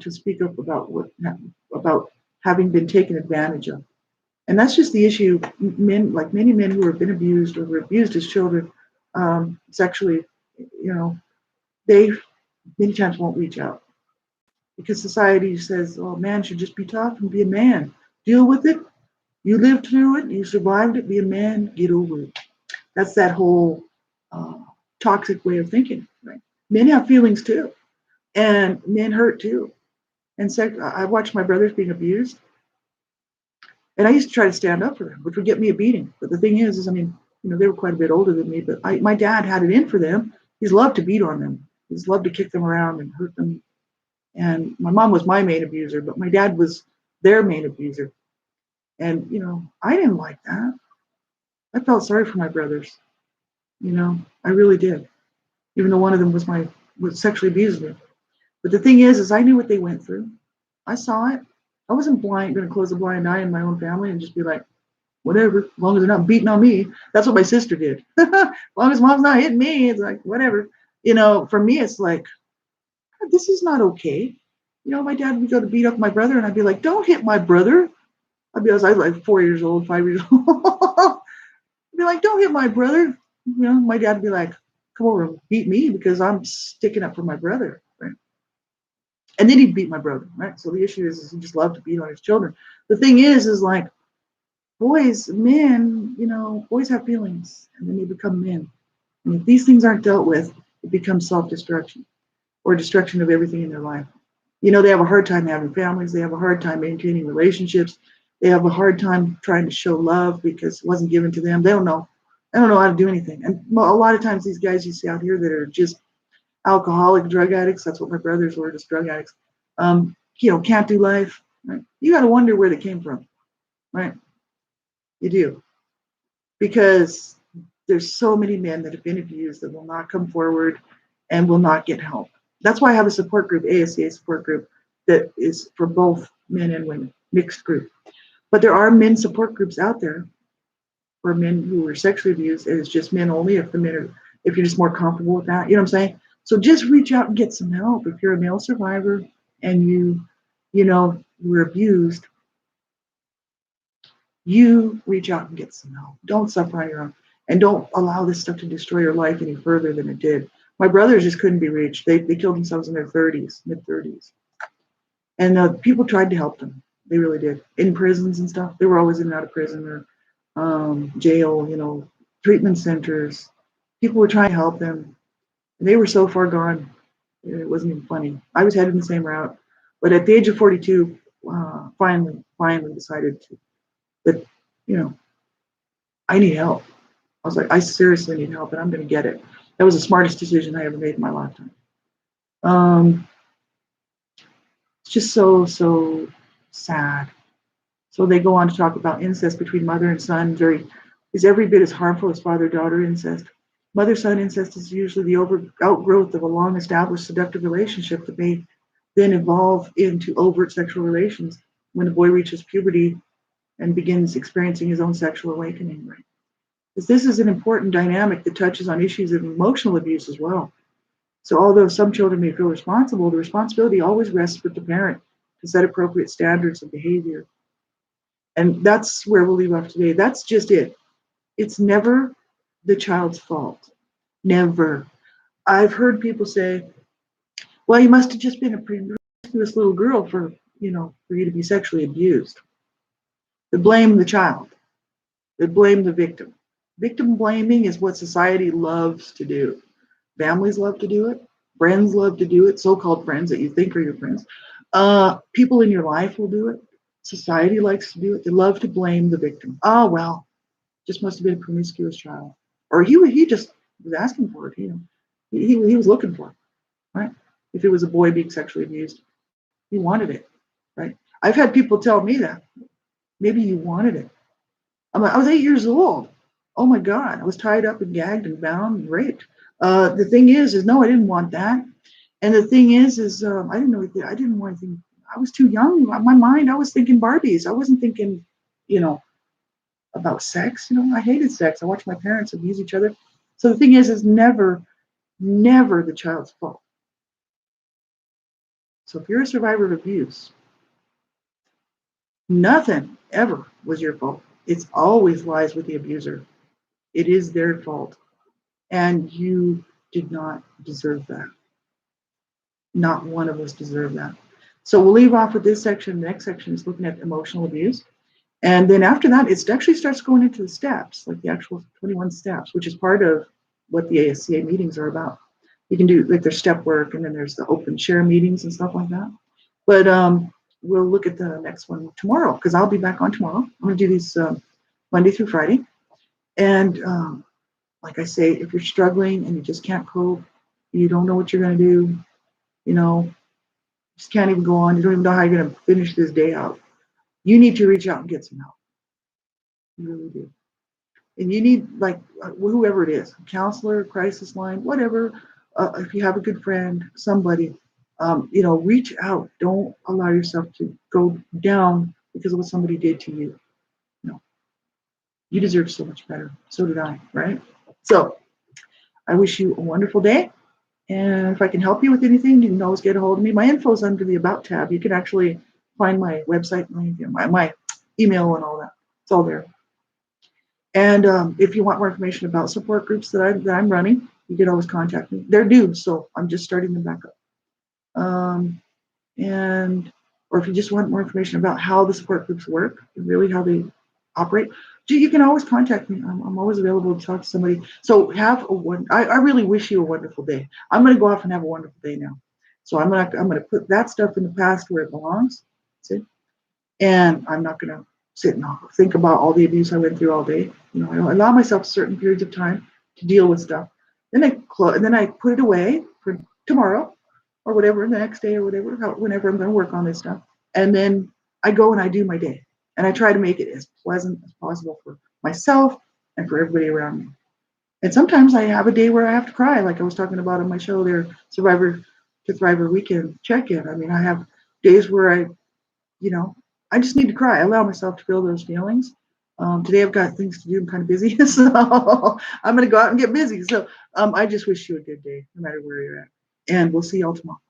to speak up about having been taken advantage of. And that's just the issue. Men, like many men who have been abused or were abused as children, sexually, they many times won't reach out because society says, "Oh, man should just be tough and be a man. Deal with it. You lived through it. You survived it. Be a man. Get over it." That's that whole uh, toxic way of thinking. Right? Men have feelings too, and men hurt too. And I watched my brothers being abused, and I used to try to stand up for them, which would get me a beating. But the thing is I mean, they were quite a bit older than me, but my dad had it in for them. He's loved to beat on them. He's loved to kick them around and hurt them. And my mom was my main abuser, but my dad was their main abuser. And, I didn't like that. I felt sorry for my brothers. I really did. Even though one of them was sexually abused me. But the thing is I knew what they went through. I saw it. I wasn't going to close a blind eye in my own family and just be like, whatever, as long as they're not beating on me. That's what my sister did. As long as mom's not hitting me, it's like, whatever. For me, it's like, this is not okay. My dad would go to beat up my brother, and I'd be like, don't hit my brother. I was like 4 years old, 5 years old. I'd be like, don't hit my brother. My dad would be like, come over and beat me because I'm sticking up for my brother. Right? And then he'd beat my brother. Right? So the issue is he just loved to beat on his children. The thing is like, boys have feelings, and then they become men. And if these things aren't dealt with, it becomes self-destruction or destruction of everything in their life. They have a hard time having families. They have a hard time maintaining relationships. They have a hard time trying to show love because it wasn't given to them. They don't know how to do anything. And a lot of times these guys you see out here that are just alcoholic drug addicts, that's what my brothers were, just drug addicts, can't do life. Right? You got to wonder where they came from. Right? You do. Because there's so many men that have been abused that will not come forward and will not get help. That's why I have a support group, ASCA support group, that is for both men and women, mixed group. But there are men support groups out there for men who were sexually abused, and it's just men only if you're just more comfortable with that. You know what I'm saying? So just reach out and get some help. If you're a male survivor and you were abused, you reach out and get some help. Don't suffer on your own. And don't allow this stuff to destroy your life any further than it did. My brothers just couldn't be reached. They killed themselves in their 30s, mid-30s. And people tried to help them. They really did. In prisons and stuff. They were always in and out of prison or jail, treatment centers. People were trying to help them. And they were so far gone, it wasn't even funny. I was headed the same route. But at the age of 42, finally decided that, I need help. I was like, I seriously need help, and I'm going to get it. That was the smartest decision I ever made in my lifetime. It's just so sad. So they go on to talk about incest between mother and son. Is every bit as harmful as father-daughter incest. Mother-son incest is usually the outgrowth of a long-established seductive relationship that may then evolve into overt sexual relations when the boy reaches puberty and begins experiencing his own sexual awakening. Right? Because this is an important dynamic that touches on issues of emotional abuse as well. So although some children may feel responsible, the responsibility always rests with the parent to set appropriate standards of behavior. And that's where we'll leave off today. That's just it. It's never the child's fault. Never. I've heard people say, well, you must have just been a promiscuous little girl for you to be sexually abused. They blame the child. They blame the victim. Victim blaming is what society loves to do. Families love to do it. Friends love to do it. So-called friends that you think are your friends. People in your life will do it. Society likes to do it. They love to blame the victim. Oh, well, just must have been a promiscuous child. Or he just was asking for it. He was looking for it, right? If it was a boy being sexually abused, he wanted it, right? I've had people tell me that. Maybe you wanted it. I'm like, I was 8 years old. Oh my God, I was tied up and gagged and bound and raped. The thing is no, I didn't want that. And the thing is I didn't know. I didn't want anything. I was too young. My mind, I was thinking Barbies. I wasn't thinking, you know, about sex. I hated sex. I watched my parents abuse each other. So the thing is never, never the child's fault. So if you're a survivor of abuse, nothing ever was your fault. It's always lies with the abuser. It is their fault. And you did not deserve that. Not one of us deserve that. So we'll leave off with this section. The next section is looking at emotional abuse. And then after that, it actually starts going into the steps, like the actual 21 steps, which is part of what the ASCA meetings are about. You can do like there's step work, and then there's the open share meetings and stuff like that. But we'll look at the next one tomorrow, because I'll be back on tomorrow. I'm going to do these Monday through Friday. And like I say, if you're struggling and you just can't cope, you don't know what you're going to do, just can't even go on, you don't even know how you're going to finish this day out, you need to reach out and get some help. You really do. And you need, like, whoever it is, a counselor, crisis line, whatever. If you have a good friend, somebody, reach out. Don't allow yourself to go down because of what somebody did to you. No, you deserve so much better. So did I, right? So I wish you a wonderful day. And if I can help you with anything, you can always get a hold of me. My info is under the About tab. You can actually find my website, my email, and all that. It's all there. And if you want more information about support groups that I'm running, you can always contact me. They're new, so I'm just starting them back up. Or if you just want more information about how the support groups work, really how they operate, you can always contact me. I'm always available to talk to somebody. So I really wish you a wonderful day. I'm going to go off and have a wonderful day now. So I'm going to put that stuff in the past where it belongs. See? And I'm not going to sit and think about all the abuse I went through all day. I allow myself certain periods of time to deal with stuff. Then I put it away for tomorrow or whatever, the next day or whatever, whenever I'm going to work on this stuff. And then I go and I do my day. And I try to make it as pleasant as possible for myself and for everybody around me. And sometimes I have a day where I have to cry, like I was talking about on my show there, Survivor to Thriver Weekend Check-In. I mean, I have days where I just need to cry. I allow myself to feel those feelings. Today I've got things to do. I'm kind of busy, so I'm going to go out and get busy. So I just wish you a good day, no matter where you're at. And we'll see y'all tomorrow.